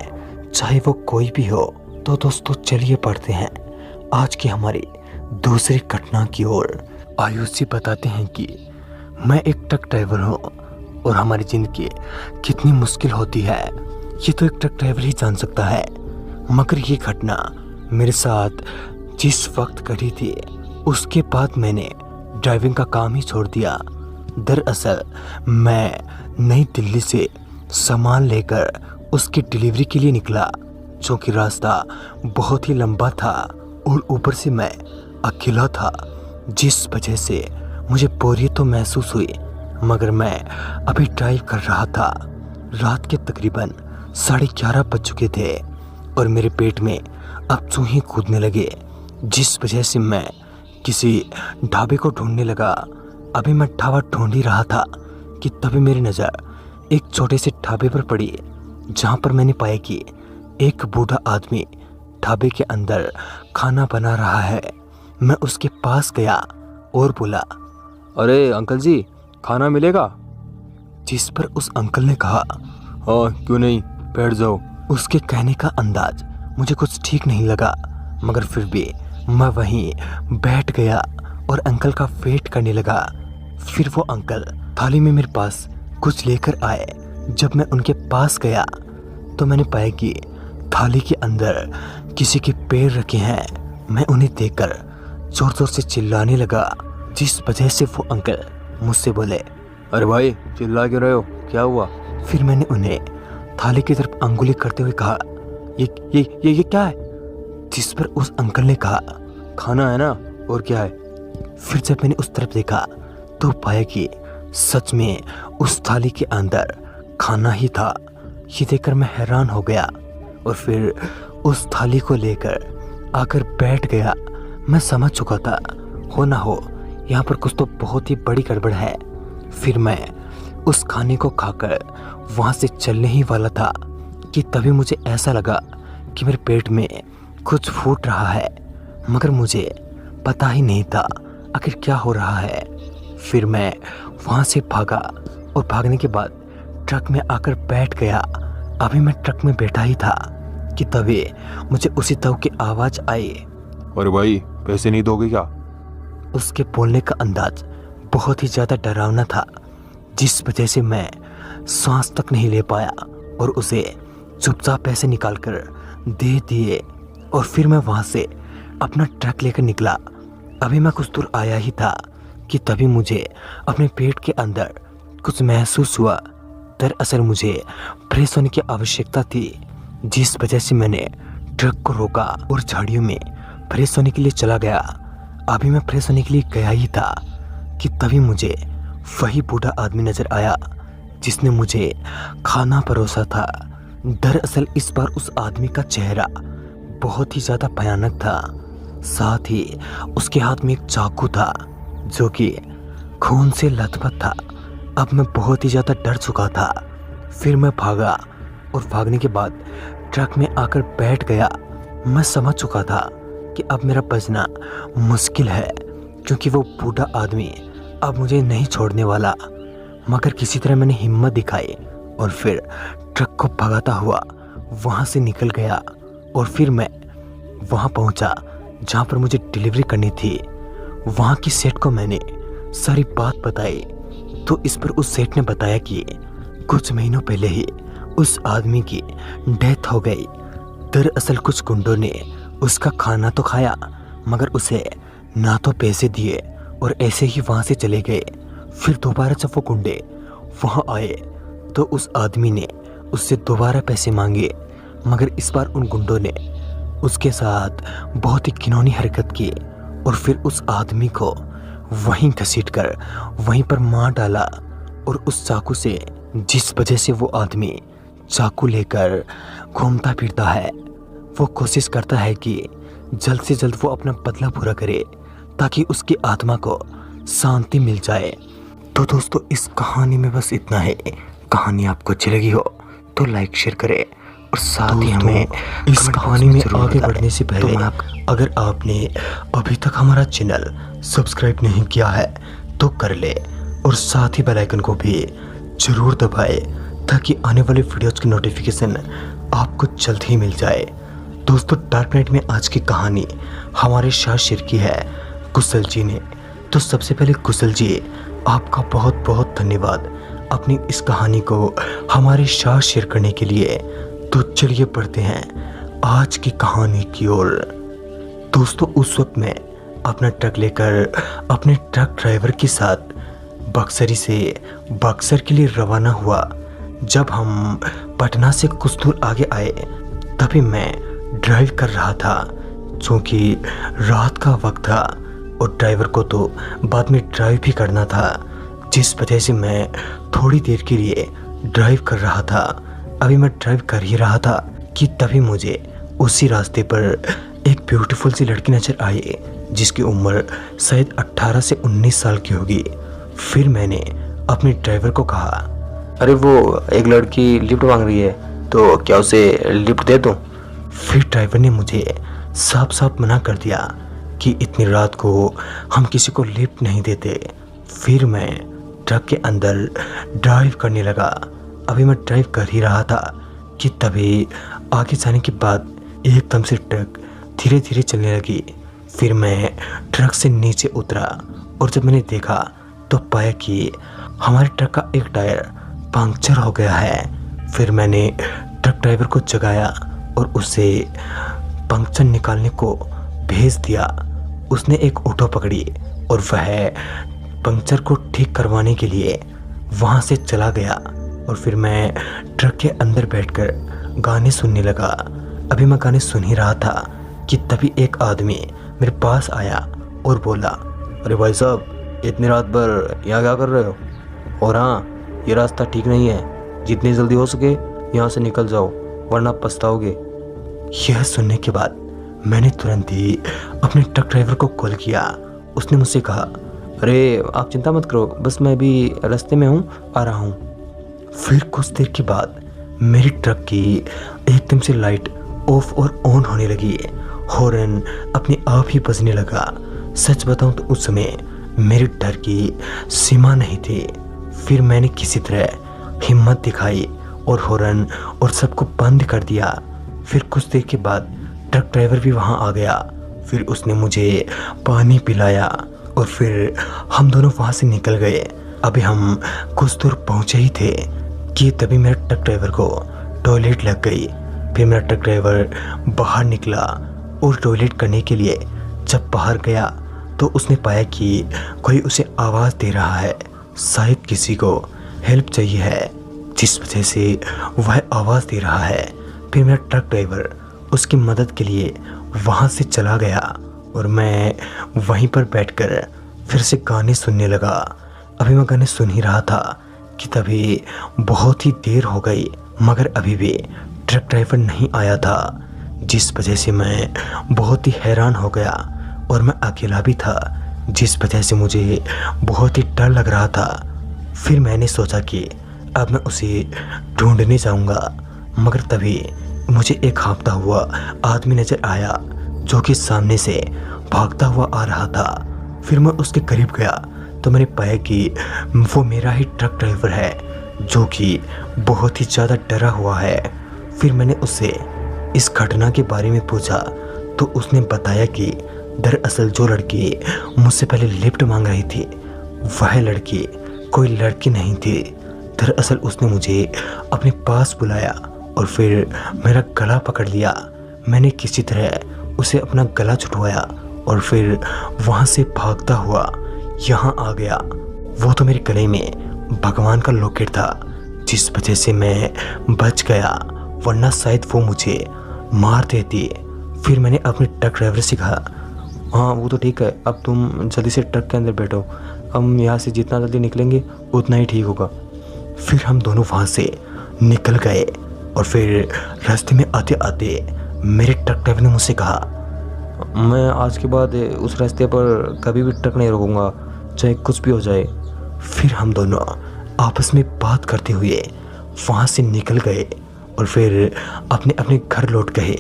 Speaker 1: चाहे वो कोई भी हो। तो दोस्तों, चलिए पढ़ते हैं आज की हमारी दूसरी घटना की ओर। आयुष जी बताते हैं कि मैं एक ट्रक ड्राइवर हूँ और हमारी ज़िंदगी कितनी मुश्किल होती है ये तो एक ट्रक ड्राइवर ही जान सकता है। मगर ये घटना मेरे साथ जिस वक्त घटी थी उसके बाद मैंने ड्राइविंग का काम ही छोड़ दिया। दरअसल मैं नई दिल्ली से सामान लेकर उसकी डिलीवरी के लिए निकला, जो कि रास्ता बहुत ही लंबा था और ऊपर से मैं अकेला था, जिस वजह से मुझे बोरियत तो महसूस हुई। मगर मैं अभी ड्राइव कर रहा था। रात के तकरीबन 11:30 बज चुके थे और मेरे पेट में अब चूहे कूदने लगे, जिस वजह से मैं किसी ढाबे को ढूंढने लगा। अभी मैं ढाबा ढूंढ ही रहा था कि तभी मेरी नज़र एक छोटे से ढाबे पर पड़ी, जहाँ पर मैंने पाया कि एक बूढ़ा आदमी ढाबे के अंदर खाना बना रहा है। मैं उसके पास गया और बोला,
Speaker 2: अरे अंकल जी, खाना मिलेगा?
Speaker 1: जिस पर उस अंकल ने कहा,
Speaker 2: हाँ क्यों नहीं, बैठ जाओ।
Speaker 1: उसके कहने का अंदाज मुझे कुछ ठीक नहीं लगा, मगर फिर भी मैं वहीं बैठ गया और अंकल का वेट करने लगा। फिर वो अंकल थाली में मेरे पास कुछ लेकर आए। जब मैं उनके पास गया तो मैंने पाया कि थाली के अंदर किसी के पैर रखे हैं। मैं उन्हें देखकर जोर जोर से चिल्लाने लगा, जिस वजह से वो अंकल मुझसे बोले,
Speaker 2: अरे भाई चिल्ला क्यों रहे हो, क्या हुआ?
Speaker 1: फिर मैंने उन्हें थाली की तरफ अंगुली करते हुए कहा, ये क्या है? जिस पर उस अंकल ने कहा,
Speaker 2: खाना है ना, और क्या है?
Speaker 1: फिर जब मैंने उस तरफ देखा तो पाया कि सच में उस थाली के अंदर खाना ही था। ये देखकर मैं हैरान हो गया और फिर उस थाली को लेकर आकर बैठ गया। मैं समझ चुका था, हो ना हो यहाँ पर कुछ तो बहुत ही बड़ी गड़बड़ है। फिर मैं उस खाने को खाकर वहाँ से चलने ही वाला था कि तभी मुझे ऐसा लगा कि मेरे पेट में कुछ फूट रहा है, मगर मुझे पता ही नहीं था आखिर क्या हो रहा है। फिर मैं वहाँ से भागा और भागने के बाद ट्रक में आकर बैठ गया। अभी मैं ट्रक में बैठा ही था कि तभी मुझे उसी तरह की आवाज़ आई,
Speaker 4: अरे भाई पैसे नहीं दोगे क्या?
Speaker 1: उसके बोलने का अंदाज बहुत ही ज़्यादा डरावना था, जिस वजह से मैं सांस तक नहीं ले पाया और उसे चुपचाप पैसे निकालकर दे दिए। और फिर मैं वहाँ से अपना ट्रक लेकर निकला। अभी मैं कुछ दूर आया ही था कि तभी मुझे अपने पेट के अंदर कुछ महसूस हुआ। दरअसल मुझे फ्रेश होने की आवश्यकता थी, जिस वजह से मैंने ट्रक को रोका और झाड़ियों में फ्रेश होने के लिए चला गया। अभी मैं फ्रेश होने के लिए गया ही था कि तभी मुझे वही बूढ़ा आदमी नजर आया जिसने मुझे खाना परोसा था। दरअसल इस बार उस आदमी का चेहरा बहुत ही ज़्यादा भयानक था, साथ ही उसके हाथ में एक चाकू था जो कि खून से लथपथ था। अब मैं बहुत ही ज़्यादा डर चुका था। फिर मैं भागा और भागने के बाद ट्रक में आकर बैठ गया। मैं समझ चुका था कि अब मेरा बचना मुश्किल है, क्योंकि वो बूढ़ा आदमी अब मुझे नहीं छोड़ने वाला। मगर किसी तरह मैंने हिम्मत दिखाई और फिर ट्रक को भगाता हुआ वहाँ से निकल गया। और फिर मैं वहाँ पहुँचा जहाँ पर मुझे डिलीवरी करनी थी। वहाँ की सेठ को मैंने सारी बात बताई तो इस पर उस सेठ ने बताया कि कुछ महीनों पहले ही उस आदमी की डेथ हो गई। दरअसल कुछ गुंडों ने उसका खाना तो खाया, मगर उसे ना तो पैसे दिए और ऐसे ही वहाँ से चले गए। फिर दोबारा जब वो गुंडे वहाँ आए तो उस आदमी ने उससे दोबारा पैसे मांगे, मगर इस बार उन गुंडों ने उसके साथ बहुत ही घिनौनी हरकत की और फिर उस आदमी को वहीं घसीटकर वहीं पर मार डाला। और उस चाकू से, जिस वजह से वो आदमी चाकू लेकर घूमता फिरता है, वो कोशिश करता है कि जल्द से जल्द वो अपना बदला पूरा करे ताकि उसकी आत्मा को शांति मिल जाए। तो दोस्तों इस कहानी में बस इतना है। कहानी आपको अच्छी लगी हो तो लाइक शेयर करें और साथ ही हमें इस कहानी में आगे बढ़ने से पहले अगर आपने अभी तक हमारा चैनल सब्सक्राइब नहीं किया है तो कर ले और साथ ही बेल आइकन को भी जरूर दबाए ताकि आने वाले वीडियोस की नोटिफिकेशन आपको जल्द ही मिल जाए। दोस्तों डार्क नाइट में आज की कहानी हमारे साथ शेयर की है कुशल जी ने। तो सबसे पहले कुशल जी आपका बहुत बहुत धन्यवाद अपनी इस कहानी को हमारे साथ शेयर करने के लिए। तो चलिए पढ़ते हैं आज की कहानी की ओर। दोस्तों उस वक्त मैं अपना ट्रक लेकर अपने ट्रक ड्राइवर के साथ बक्सरी से बक्सर के लिए रवाना हुआ। जब हम पटना से कुछ दूर आगे आए तभी मैं ड्राइव कर रहा था, क्योंकि रात का वक्त था और ड्राइवर को तो बाद में ड्राइव भी करना था, जिस वजह से मैं थोड़ी देर के लिए ड्राइव कर रहा था। अभी मैं ड्राइव कर ही रहा था कि तभी मुझे उसी रास्ते पर एक ब्यूटीफुल सी लड़की नजर आई जिसकी उम्र शायद 18 से 19 साल की होगी। फिर मैंने अपने ड्राइवर को कहा,
Speaker 2: अरे वो एक लड़की लिफ्ट मांग रही है, तो क्या उसे लिफ्ट दे दूं?
Speaker 1: फिर ड्राइवर ने मुझे साफ साफ मना कर दिया कि इतनी रात को हम किसी को लिफ्ट नहीं देते। फिर मैं ट्रक के अंदर ड्राइव करने लगा। अभी मैं ड्राइव कर ही रहा था कि तभी आगे जाने के बाद एकदम से ट्रक धीरे धीरे चलने लगी। फिर मैं ट्रक से नीचे उतरा और जब मैंने देखा तो पाया कि हमारे ट्रक का एक टायर पंक्चर हो गया है। फिर मैंने ट्रक ड्राइवर को जगाया और उसे पंक्चर निकालने को भेज दिया। उसने एक ऑटो पकड़ी और वह पंक्चर को ठीक करवाने के लिए वहाँ से चला गया। और फिर मैं ट्रक के अंदर बैठकर गाने सुनने लगा। अभी मैं गाने सुन ही रहा था कि तभी एक आदमी मेरे पास आया और बोला,
Speaker 2: अरे भाई साहब, इतनी रात भर यहाँ क्या कर रहे हो? और हाँ, ये रास्ता ठीक नहीं है, जितनी जल्दी हो सके यहाँ से निकल जाओ वरना पछताओगे।
Speaker 1: यह सुनने के बाद मैंने तुरंत ही अपने ट्रक ड्राइवर को कॉल किया। उसने मुझसे कहा,
Speaker 2: अरे आप चिंता मत करो, बस मैं भी रास्ते में हूँ, आ रहा हूँ।
Speaker 1: फिर कुछ देर के बाद मेरी ट्रक की एकदम से लाइट ऑफ और ऑन होने लगी। हॉर्न अपने आप ही बजने लगा। सच बताऊं तो उस समय मेरे डर की सीमा नहीं थी। फिर मैंने किसी तरह हिम्मत दिखाई और हॉर्न और सबको बंद कर दिया। फिर कुछ देर के बाद ट्रक ड्राइवर भी वहां आ गया। फिर उसने मुझे पानी पिलाया और फिर हम दोनों वहां से निकल गए। अभी हम कुछ दूर पहुंचे ही थे कि तभी मेरे ट्रक ड्राइवर को टॉयलेट लग गई। फिर मेरा ट्रक ड्राइवर बाहर निकला और टॉयलेट करने के लिए जब बाहर गया तो उसने पाया कि कोई उसे आवाज़ दे रहा है, शायद किसी को हेल्प चाहिए है, जिस वजह से वह आवाज़ दे रहा है। फिर मेरा ट्रक ड्राइवर उसकी मदद के लिए वहाँ से चला गया और मैं वहीं पर बैठकर फिर से गाने सुनने लगा। अभी मैं गाने सुन ही रहा था कि तभी बहुत ही देर हो गई, मगर अभी भी ट्रक ड्राइवर नहीं आया था, जिस वजह से मैं बहुत ही हैरान हो गया। और मैं अकेला भी था, जिस वजह से मुझे बहुत ही डर लग रहा था। फिर मैंने सोचा कि अब मैं उसे ढूंढने जाऊंगा, मगर तभी मुझे एक हाँफता हुआ आदमी नजर आया जो कि सामने से भागता हुआ आ रहा था। फिर मैं उसके करीब गया तो मैंने पाया कि वो मेरा ही ट्रक ड्राइवर है, जो कि बहुत ही ज़्यादा डरा हुआ है। फिर मैंने उससे इस घटना के बारे में पूछा तो उसने बताया कि दरअसल जो लड़की मुझसे पहले लिफ्ट मांग रही थी वह लड़की कोई लड़की नहीं थी। दरअसल उसने मुझे अपने पास बुलाया और फिर मेरा गला पकड़ लिया। मैंने किसी तरह उसे अपना गला छुटवाया और फिर वहाँ से भागता हुआ यहाँ आ गया। वो तो मेरे गले में भगवान का लॉकेट था, जिस वजह से मैं बच गया, वरना शायद वो मुझे मार देती। फिर मैंने अपने ट्रक ड्राइवर से कहा,
Speaker 2: हाँ वो तो ठीक है, अब तुम जल्दी से ट्रक के अंदर बैठो, हम यहाँ से जितना जल्दी निकलेंगे उतना ही ठीक होगा।
Speaker 1: फिर हम दोनों वहाँ से निकल गए और फिर रास्ते में आते आते मेरे ट्रक ड्राइवर ने मुझसे कहा,
Speaker 2: मैं आज के बाद उस रास्ते पर कभी भी ट्रक नहीं रोकूंगा, चाहे कुछ भी हो जाए।
Speaker 1: फिर हम दोनों आपस में बात करते हुए वहाँ से निकल गए और फिर अपने अपने घर लौट गए।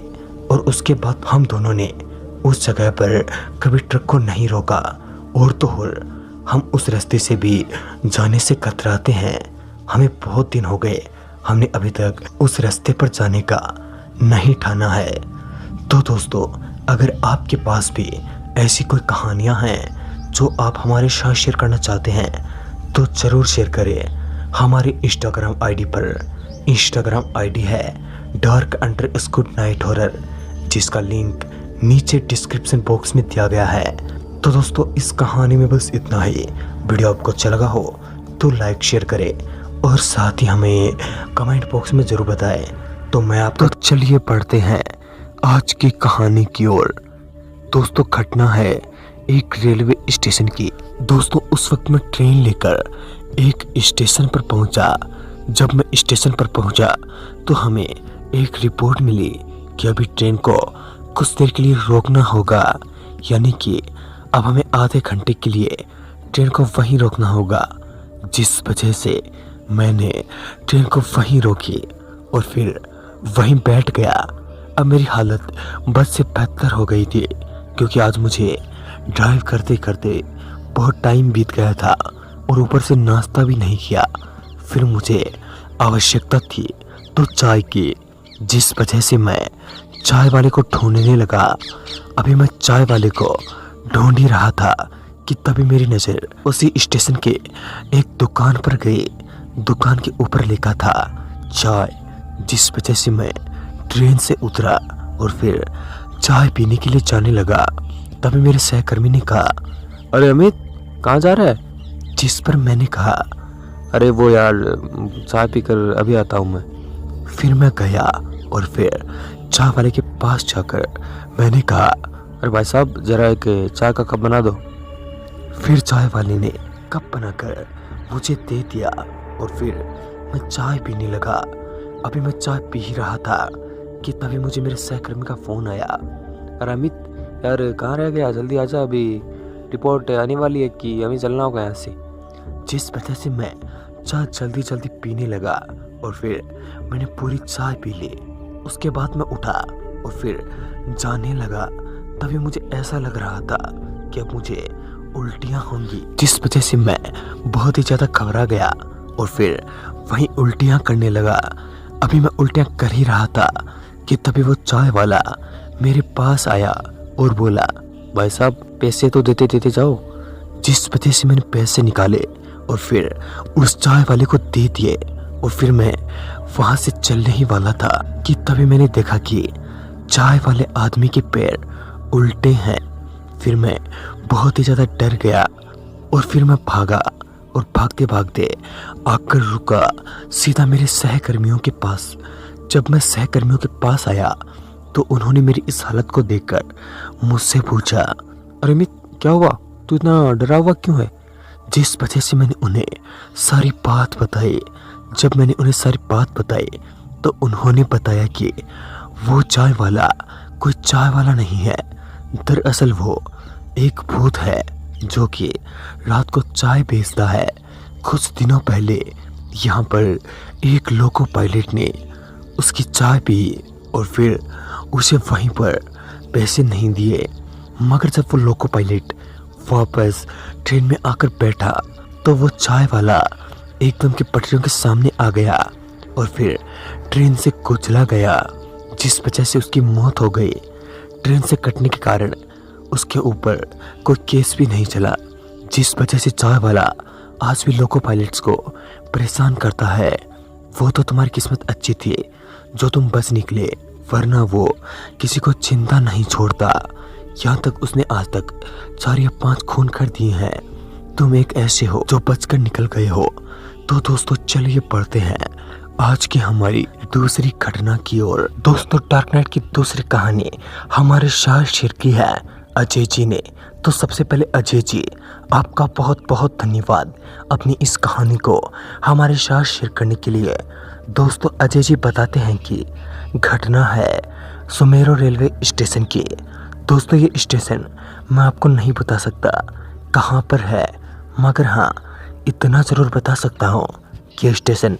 Speaker 1: और उसके बाद हम दोनों ने उस जगह पर कभी ट्रक को नहीं रोका। और तो और हम उस रास्ते से भी जाने से कतराते हैं। हमें बहुत दिन हो गए, हमने अभी तक उस रास्ते पर जाने का नहीं ठाना है। तो दोस्तों, अगर आपके पास भी ऐसी कोई कहानियाँ हैं जो आप हमारे साथ शेयर करना चाहते हैं तो ज़रूर शेयर करें हमारे इंस्टाग्राम आईडी पर। इंस्टाग्राम आईडी है dark_night horror, जिसका लिंक नीचे डिस्क्रिप्शन बॉक्स में दिया गया है। तो दोस्तों, इस कहानी में बस इतना ही। वीडियो आपको अच्छा लगा हो तो लाइक शेयर करें और साथ ही हमें कमेंट बॉक्स में ज़रूर बताएं। तो मैं आपको चलिए पढ़ते हैं आज की कहानी की ओर। दोस्तों, घटना है एक रेलवे स्टेशन की। दोस्तों, उस वक्त मैं ट्रेन लेकर एक स्टेशन पर पहुंचा। जब मैं स्टेशन पर पहुंचा तो हमें एक रिपोर्ट मिली कि अभी ट्रेन को कुछ देर के लिए रोकना होगा, यानी कि अब हमें आधे घंटे के लिए ट्रेन को वहीं रोकना होगा। जिस वजह से मैंने ट्रेन को वहीं रोकी और फिर वहीं बैठ गया। अब मेरी हालत बद से बदतर हो गई थी, क्योंकि आज मुझे ड्राइव करते करते बहुत टाइम बीत गया था और ऊपर से नाश्ता भी नहीं किया। फिर मुझे आवश्यकता थी तो चाय की, जिस वजह से मैं चाय वाले को ढूंढने लगा। अभी मैं चाय वाले को ढूंढ ही रहा था कि तभी मेरी नज़र उसी स्टेशन के एक दुकान पर गई। दुकान के ऊपर लिखा था चाय, जिस वजह से मैं ट्रेन से उतरा और फिर चाय पीने के लिए जाने लगा। तभी मेरे सहकर्मी ने कहा,
Speaker 2: अरे अमित, कहाँ जा रहा है?
Speaker 1: जिस पर मैंने कहा,
Speaker 2: अरे वो यार, चाय पीकर अभी आता हूँ मैं।
Speaker 1: फिर मैं गया और फिर चाय वाले के पास जाकर मैंने कहा,
Speaker 2: अरे भाई साहब, जरा एक चाय का कप बना दो।
Speaker 1: फिर चाय वाले ने कप बनाकर मुझे दे दिया और फिर मैं चाय पीने लगा। अभी मैं चाय पी ही रहा था कि तभी मुझे मेरे सहकर्मी का फ़ोन आया।
Speaker 2: अरे अमित यार, कहाँ रह गया? जल्दी आजा, अभी रिपोर्ट आने वाली है कि हमें चलना होगा यहाँ से।
Speaker 1: जिस वजह से मैं चाय जल्दी जल्दी पीने लगा और फिर मैंने पूरी चाय पी ली। उसके बाद मैं उठा और फिर जाने लगा। तभी मुझे ऐसा लग रहा था कि अब मुझे उल्टियाँ होंगी, जिस वजह से मैं बहुत ही ज़्यादा घबरा गया और फिर वहीं उल्टियाँ करने लगा। अभी मैं उल्टियाँ कर ही रहा था कि तभी वो चाय वाला मेरे पास आया और बोला,
Speaker 2: भाई साहब, पैसे तो देते देते जाओ।
Speaker 1: जिस वजह से मैंने पैसे निकाले और फिर उस चाय वाले को दे दिए और फिर मैं वहाँ से चलने ही वाला था कि तभी मैंने देखा कि चाय वाले आदमी के पैर उल्टे हैं। फिर मैं बहुत ही ज़्यादा डर गया और फिर मैं भागा और भागते भागते आकर रुका सीधा मेरे सहकर्मियों के पास। जब मैं सहकर्मियों के पास आया तो उन्होंने मेरी इस हालत को देखकर मुझसे पूछा,
Speaker 2: अरे अमित, क्या हुआ? तू इतना डरा हुआ क्यों है?
Speaker 1: जिस वजह से मैंने उन्हें सारी बात बताई। जब मैंने उन्हें सारी बात बताई तो उन्होंने बताया कि वो चाय वाला कोई चाय वाला नहीं है, दरअसल वो एक भूत है जो कि रात को चाय बेचता है। कुछ दिनों पहले यहाँ पर एक लोको पायलट ने उसकी चाय पी और फिर उसे वहीं पर पैसे नहीं दिए, मगर जब वो लोको पायलट वापस ट्रेन में आकर बैठा तो वो चाय वाला एकदम के पटरियों के सामने आ गया और फिर ट्रेन से कुचला गया, जिस वजह से उसकी मौत हो गई। ट्रेन से कटने के कारण उसके ऊपर कोई केस भी नहीं चला, जिस वजह से चाय वाला आज भी लोको पायलट्स को परेशान करता है। वो तो तुम्हारी किस्मत अच्छी थी जो तुम बच निकले, वरना वो किसी को चिंता नहीं छोड़ता। यहाँ तक उसने आज तक 4 या 5 खून कर दिए हैं। तुम एक ऐसे हो जो बचकर निकल गए हो। तो दोस्तों चलिए पढ़ते हैं आज की हमारी दूसरी घटना की ओर। दोस्तों डार्क नाइट की दूसरी कहानी हमारे शायर शेर की है, अजय जी ने। तो सबसे पहले अजय जी, आपका बहुत बहुत धन्यवाद अपनी इस कहानी को हमारे साथ शेयर करने के लिए। दोस्तों अजय जी बताते हैं कि घटना है सुमेरो रेलवे स्टेशन की। दोस्तों ये स्टेशन मैं आपको नहीं बता सकता कहाँ पर है, मगर हाँ इतना ज़रूर बता सकता हूँ कि स्टेशन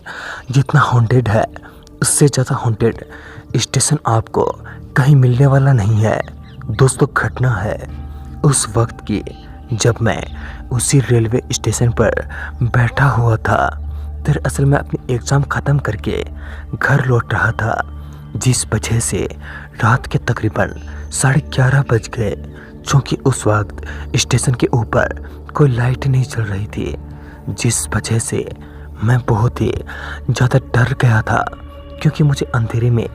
Speaker 1: जितना हॉन्टेड है उससे ज़्यादा हॉन्टेड स्टेशन आपको कहीं मिलने वाला नहीं है। दोस्तों घटना है उस वक्त की जब मैं उसी रेलवे स्टेशन पर बैठा हुआ था। दरअसल मैं अपनी एग्ज़ाम ख़त्म करके घर लौट रहा था, जिस वजह से रात के तकरीबन 11:30 बज गए, क्योंकि उस वक्त स्टेशन के ऊपर कोई लाइट नहीं चल रही थी, जिस वजह से मैं बहुत ही ज़्यादा डर गया था, क्योंकि मुझे अंधेरे में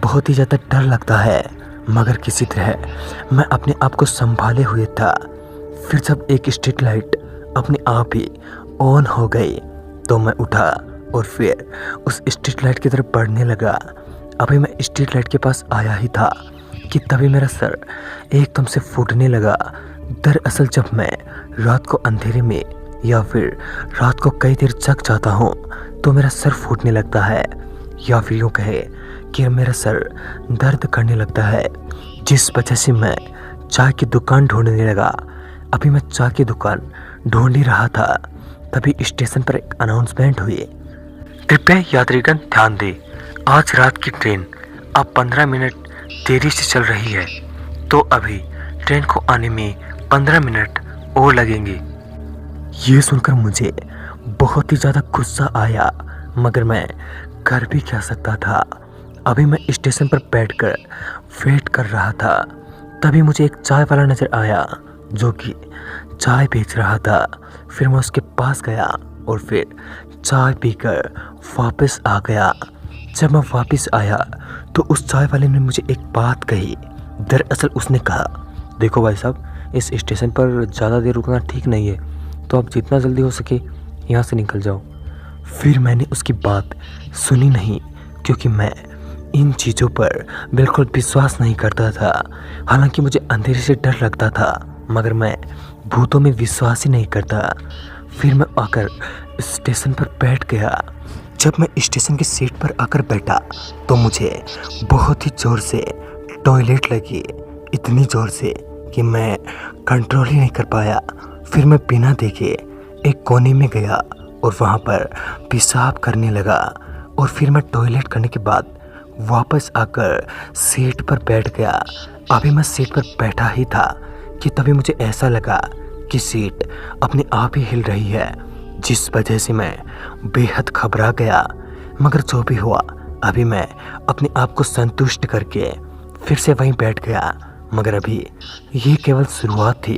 Speaker 1: बहुत ही ज़्यादा डर लगता है। मगर किसी तरह मैं अपने आप को संभाले हुए था। फिर जब एक स्ट्रीट लाइट अपने आप ही ऑन हो गई तो मैं उठा और फिर उस स्ट्रीट लाइट की तरफ बढ़ने लगा। अभी मैं स्ट्रीट लाइट के पास आया ही था कि तभी मेरा सर एकदम से फूटने लगा। दरअसल जब मैं रात को अंधेरे में या फिर रात को कई देर जग जाता हूँ तो मेरा सर फूटने लगता है, या फिर यूँ कहे कि मेरा सर दर्द करने लगता है, जिस वजह से मैं चाय की दुकान ढूंढने लगा। अभी मैं चाय की दुकान ढूंढ ही रहा था, तभी स्टेशन पर एक अनाउंसमेंट हुई, कृपया यात्रीगण ध्यान दें, आज रात की ट्रेन अब 15 मिनट देरी से चल रही है, तो अभी ट्रेन को आने में 15 मिनट और लगेंगे। ये सुनकर मुझे बहुत ही ज़्यादा गुस्सा आया, मगर मैं कर भी क्या सकता था। अभी मैं स्टेशन पर बैठकर वेट कर रहा था, तभी मुझे एक चाय वाला नज़र आया जो कि चाय बेच रहा था। फिर मैं उसके पास गया और फिर चाय पीकर वापस आ गया। जब मैं वापस आया तो उस चाय वाले ने मुझे एक बात कही। दरअसल उसने कहा, देखो भाई साहब, इस स्टेशन पर ज़्यादा देर रुकना ठीक नहीं है, तो आप जितना जल्दी हो सके यहाँ से निकल जाओ। फिर मैंने उसकी बात सुनी नहीं, क्योंकि मैं इन चीज़ों पर बिल्कुल विश्वास नहीं करता था। हालांकि मुझे अंधेरे से डर लगता था, मगर मैं भूतों में विश्वास ही नहीं करता। फिर मैं आकर स्टेशन पर बैठ गया। जब मैं स्टेशन की सीट पर आकर बैठा तो मुझे बहुत ही ज़ोर से टॉयलेट लगी, इतनी ज़ोर से कि मैं कंट्रोल ही नहीं कर पाया। फिर मैं बिना देखे एक कोने में गया और वहाँ पर पेशाब करने लगा। और फिर मैं टॉयलेट करने के बाद वापस आकर सीट पर बैठ गया। अभी मैं सीट पर बैठा ही था कि तभी मुझे ऐसा लगा कि सीट अपने आप ही हिल रही है, जिस वजह से मैं बेहद घबरा गया। मगर जो भी हुआ, अभी मैं अपने आप को संतुष्ट करके फिर से वहीं बैठ गया। मगर अभी ये केवल शुरुआत थी।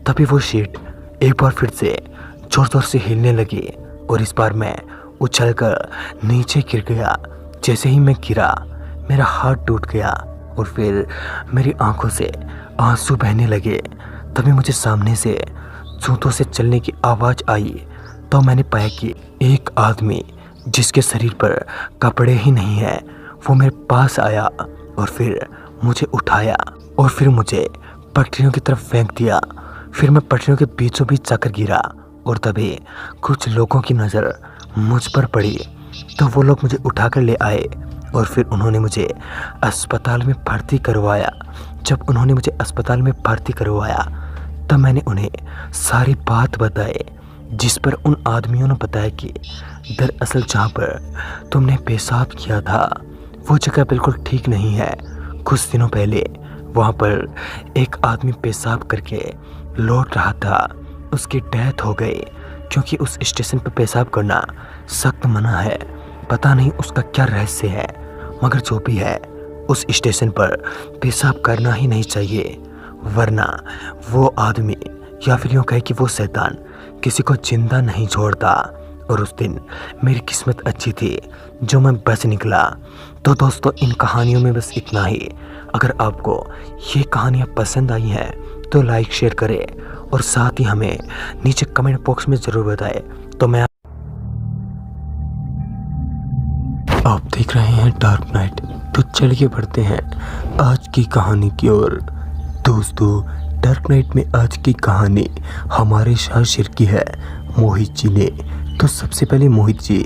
Speaker 1: तभी वो सीट एक बार फिर से जोर जोर से हिलने लगी और इस बार मैं उछलकर नीचे गिर गया। जैसे ही मैं गिरा, मेरा हाथ टूट गया और फिर मेरी आंखों से आंसू बहने लगे। तभी मुझे सामने से जूतों से चलने की आवाज़ आई। तो मैंने पाया कि एक आदमी जिसके शरीर पर कपड़े ही नहीं है, वो मेरे पास आया और फिर मुझे उठाया और फिर मुझे पटरियों की तरफ फेंक दिया। फिर मैं पटरियों के बीचों बीच जाकर गिरा और तभी कुछ लोगों की नज़र मुझ पर पड़ी। तो वो लोग मुझे उठाकर ले आए और फिर उन्होंने मुझे अस्पताल में भर्ती करवाया। जब उन्होंने मुझे अस्पताल में भर्ती करवाया तब मैंने उन्हें सारी बात बताई, जिस पर उन आदमियों ने बताया कि दरअसल जहाँ पर तुमने पेशाब किया था वो जगह बिल्कुल ठीक नहीं है। कुछ दिनों पहले वहाँ पर एक आदमी पेशाब करके लौट रहा था, उसकी डेथ हो गई, क्योंकि उस स्टेशन पर पेशाब करना सख्त मना है। पता नहीं उसका क्या रहस्य है, मगर जो भी है, उस स्टेशन पर पेशाब करना ही नहीं चाहिए, वरना वो आदमी या फिर यूँ कहे कि वो शैतान किसी को जिंदा नहीं छोड़ता। और उस दिन मेरी किस्मत अच्छी थी जो मैं बच निकला। तो दोस्तों, इन कहानियों में बस इतना ही। अगर आपको ये कहानियाँ पसंद आई हैं तो लाइक शेयर करें और साथ ही हमें नीचे कमेंट बॉक्स में ज़रूर बताएं। तो मैं आप देख रहे हैं डार्क नाइट। तो चलिए बढ़ते हैं आज की कहानी की ओर। दोस्तों, डार्क नाइट में आज की कहानी हमारे साथ शेयर की है मोहित जी ने। तो सबसे पहले मोहित जी,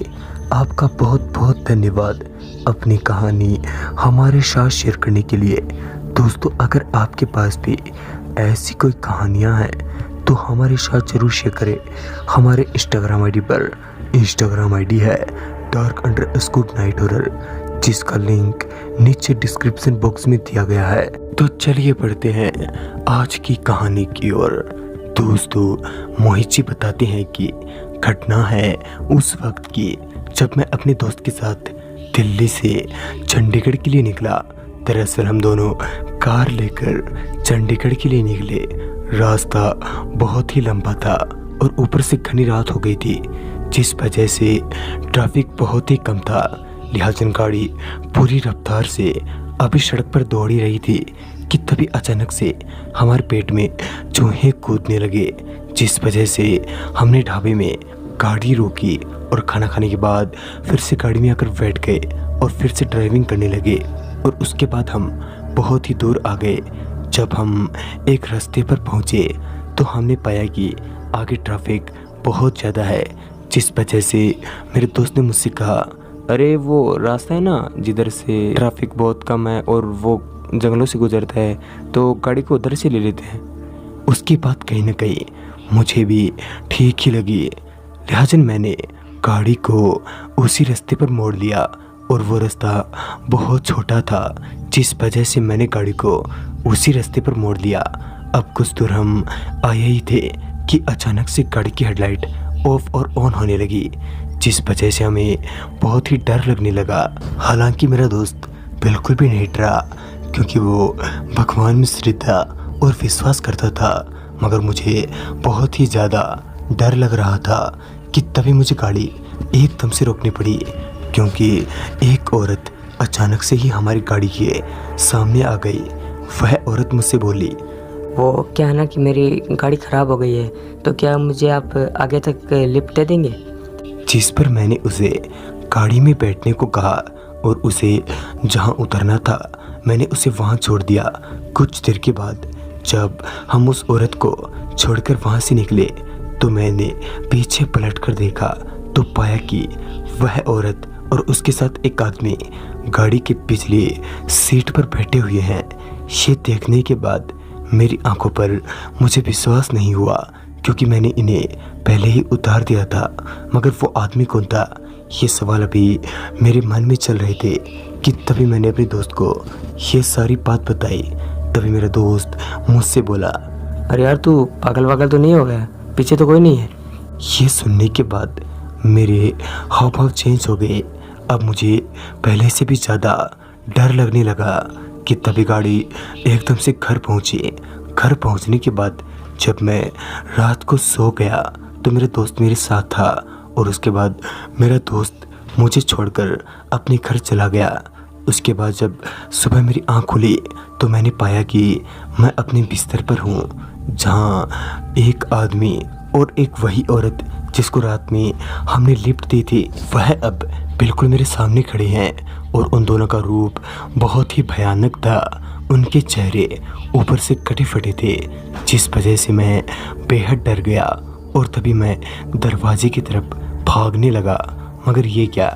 Speaker 1: आपका बहुत बहुत धन्यवाद अपनी कहानी हमारे साथ शेयर करने के लिए। दोस्तों, अगर आपके पास भी ऐसी कोई कहानियां हैं तो हमारे साथ ज़रूर शेयर करें। हमारे इंस्टाग्राम आईडी पर, इंस्टाग्राम आईडी है dark_night horror, जिसका लिंक नीचे डिस्क्रिप्शन बॉक्स में दिया गया है। तो चलिए बढ़ते हैं आज की कहानी की ओर। दोस्तों, मोहित जी बताते हैं कि घटना है उस वक्त की जब मैं अपने दोस्त के साथ दिल्ली से चंडीगढ़ के लिए निकला। दरअसल हम दोनों कार लेकर चंडीगढ़ के लिए निकले। रास्ता बहुत ही लंबा था और ऊपर से घनी रात हो गई थी, जिस वजह से ट्रैफिक बहुत ही कम था। लिहाजा गाड़ी पूरी रफ्तार से अभी सड़क पर दौड़ ही रही थी कि तभी अचानक से हमारे पेट में चूहे कूदने लगे, जिस वजह से हमने ढाबे में गाड़ी रोकी और खाना खाने के बाद फिर से गाड़ी में आकर बैठ गए और फिर से ड्राइविंग करने लगे। और उसके बाद हम बहुत ही दूर आ गए। जब हम एक रास्ते पर पहुँचे तो हमने पाया कि आगे ट्रैफिक बहुत ज़्यादा है, जिस वजह से मेरे दोस्त ने मुझसे कहा, अरे वो रास्ता है ना जिधर से ट्रैफिक बहुत कम है और वो जंगलों से गुजरता है, तो गाड़ी को उधर से ले लेते हैं। उसकी बात कहीं ना कहीं मुझे भी ठीक ही लगी। लिहाजा मैंने गाड़ी को उसी रास्ते पर मोड़ लिया
Speaker 2: और वो रास्ता बहुत छोटा था, जिस वजह से मैंने गाड़ी को उसी रास्ते पर मोड़ लिया। अब कुछ दूर हम आए ही थे कि अचानक से गाड़ी की हेडलाइट ऑफ और ऑन होने लगी, जिस वजह से हमें बहुत ही डर लगने लगा। हालांकि मेरा दोस्त बिल्कुल भी नहीं डरा, क्योंकि वो भगवान में श्रद्धा और विश्वास करता था, मगर मुझे बहुत ही ज़्यादा डर लग रहा था कि तभी मुझे गाड़ी एकदम से रोकनी पड़ी, क्योंकि एक औरत अचानक से ही हमारी गाड़ी के सामने आ गई। वह औरत मुझसे बोली,
Speaker 5: वो क्या है ना कि मेरी गाड़ी ख़राब हो गई है, तो क्या मुझे आप आगे तक लिफ्ट दे देंगे?
Speaker 2: जिस पर मैंने उसे गाड़ी में बैठने को कहा और उसे जहां उतरना था मैंने उसे वहां छोड़ दिया। कुछ देर के बाद जब हम उस औरत को छोड़कर वहां से निकले तो मैंने पीछे पलटकर देखा तो पाया कि वह औरत और उसके साथ एक आदमी गाड़ी के पिछली सीट पर बैठे हुए हैं। ये देखने के बाद मेरी आंखों पर मुझे विश्वास नहीं हुआ, क्योंकि मैंने इन्हें पहले ही उतार दिया था, मगर वो आदमी कौन था, ये सवाल अभी मेरे मन में चल रहे थे कि तभी मैंने अपने दोस्त को ये सारी बात बताई। तभी मेरा दोस्त मुझसे बोला,
Speaker 5: अरे यार तू पागल वागल तो नहीं हो गया, पीछे तो कोई नहीं है।
Speaker 2: ये सुनने के बाद मेरे हाव भाव चेंज हो गए। अब मुझे पहले से भी ज़्यादा डर लगने लगा कि तभी गाड़ी एकदम से घर पहुंची। घर पहुंचने के बाद जब मैं रात को सो गया तो मेरा दोस्त मेरे साथ था, और उसके बाद मेरा दोस्त मुझे छोड़कर अपने घर चला गया। उसके बाद जब सुबह मेरी आँख खुली तो मैंने पाया कि मैं अपने बिस्तर पर हूँ, जहाँ एक आदमी और एक वही औरत जिसको रात में हमने लिफ्ट दी थी, वह अब बिल्कुल मेरे सामने खड़े हैं और उन दोनों का रूप बहुत ही भयानक था। उनके चेहरे ऊपर से कटे फटे थे, जिस वजह से मैं बेहद डर गया और तभी मैं दरवाजे की तरफ भागने लगा, मगर ये क्या,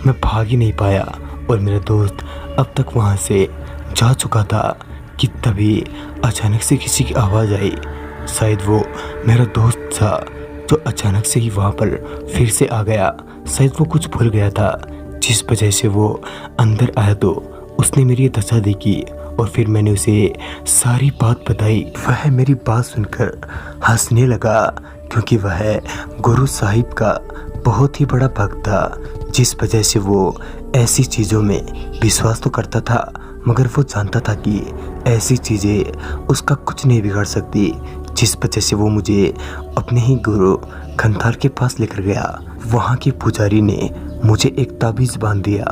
Speaker 2: मैं भाग ही नहीं पाया और मेरा दोस्त अब तक वहाँ से जा चुका था कि तभी अचानक से किसी की आवाज़ आई। शायद वो मेरा दोस्त था जो अचानक से ही वहाँ पर फिर से आ गया। शायद वो कुछ भूल गया था, जिस वजह से वो अंदर आया तो उसने मेरी दशा देखी और फिर मैंने उसे सारी बात बताई। वह मेरी बात सुनकर हंसने लगा, क्योंकि वह गुरु साहिब का बहुत ही बड़ा भक्त था, जिस वजह से वो ऐसी चीज़ों में विश्वास तो करता था, मगर वो जानता था कि ऐसी चीज़ें उसका कुछ नहीं बिगाड़ सकती, जिस वजह से वो मुझे अपने ही गुरु खंथार के पास लेकर गया। वहाँ के पुजारी ने मुझे एक ताबीज़ बांध दिया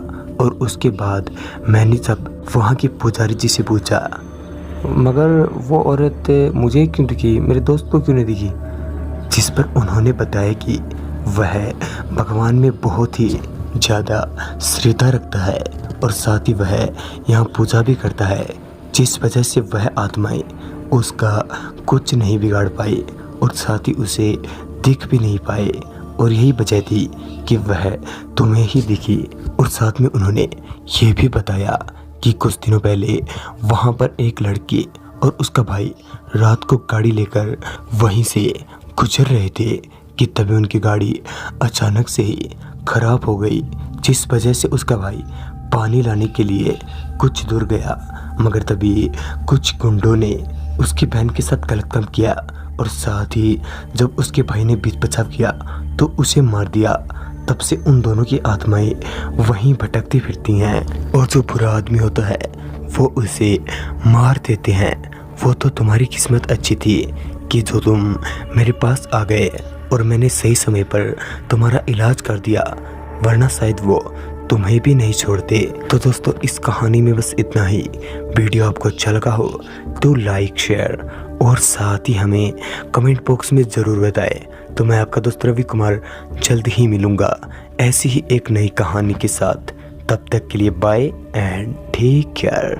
Speaker 2: और उसके बाद मैंने जब वहाँ के पुजारी जी से पूछा,
Speaker 5: मगर वो औरत मुझे क्यों दिखी, मेरे दोस्त को क्यों नहीं दिखी?
Speaker 2: जिस पर उन्होंने बताया कि वह भगवान में बहुत ही ज़्यादा श्रद्धा रखता है और साथ ही वह यहाँ पूजा भी करता है, जिस वजह से वह आत्माएं उसका कुछ नहीं बिगाड़ पाई और साथ ही उसे दिख भी नहीं पाए, और यही वजह थी कि वह तुम्हें ही दिखी। और साथ में उन्होंने ये भी बताया कि कुछ दिनों पहले वहाँ पर एक लड़की और उसका भाई रात को गाड़ी लेकर वहीं से गुजर रहे थे कि तभी उनकी गाड़ी अचानक से ही खराब हो गई, जिस वजह से उसका भाई पानी लाने के लिए कुछ दूर गया, मगर तभी कुछ गुंडों ने उसकी बहन के साथ गलत काम किया और साथ ही जब उसके भाई ने बीच बचाव किया तो उसे मार दिया। तब से उन दोनों की आत्माएं वहीं भटकती फिरती हैं और जो बुरा आदमी होता है वो उसे मार देते हैं। वो तो तुम्हारी किस्मत अच्छी थी कि जो तुम मेरे पास आ गए और मैंने सही समय पर तुम्हारा इलाज कर दिया, वरना शायद वो तुम्हें भी नहीं छोड़ते। तो दोस्तों इस कहानी में बस इतना ही। वीडियो आपको अच्छा लगा हो तो लाइक शेयर और साथ ही हमें कमेंट बॉक्स में ज़रूर बताएं। तो मैं आपका दोस्त रवि कुमार जल्द ही मिलूँगा ऐसी ही एक नई कहानी के साथ। तब तक के लिए बाय एंड टेक केयर।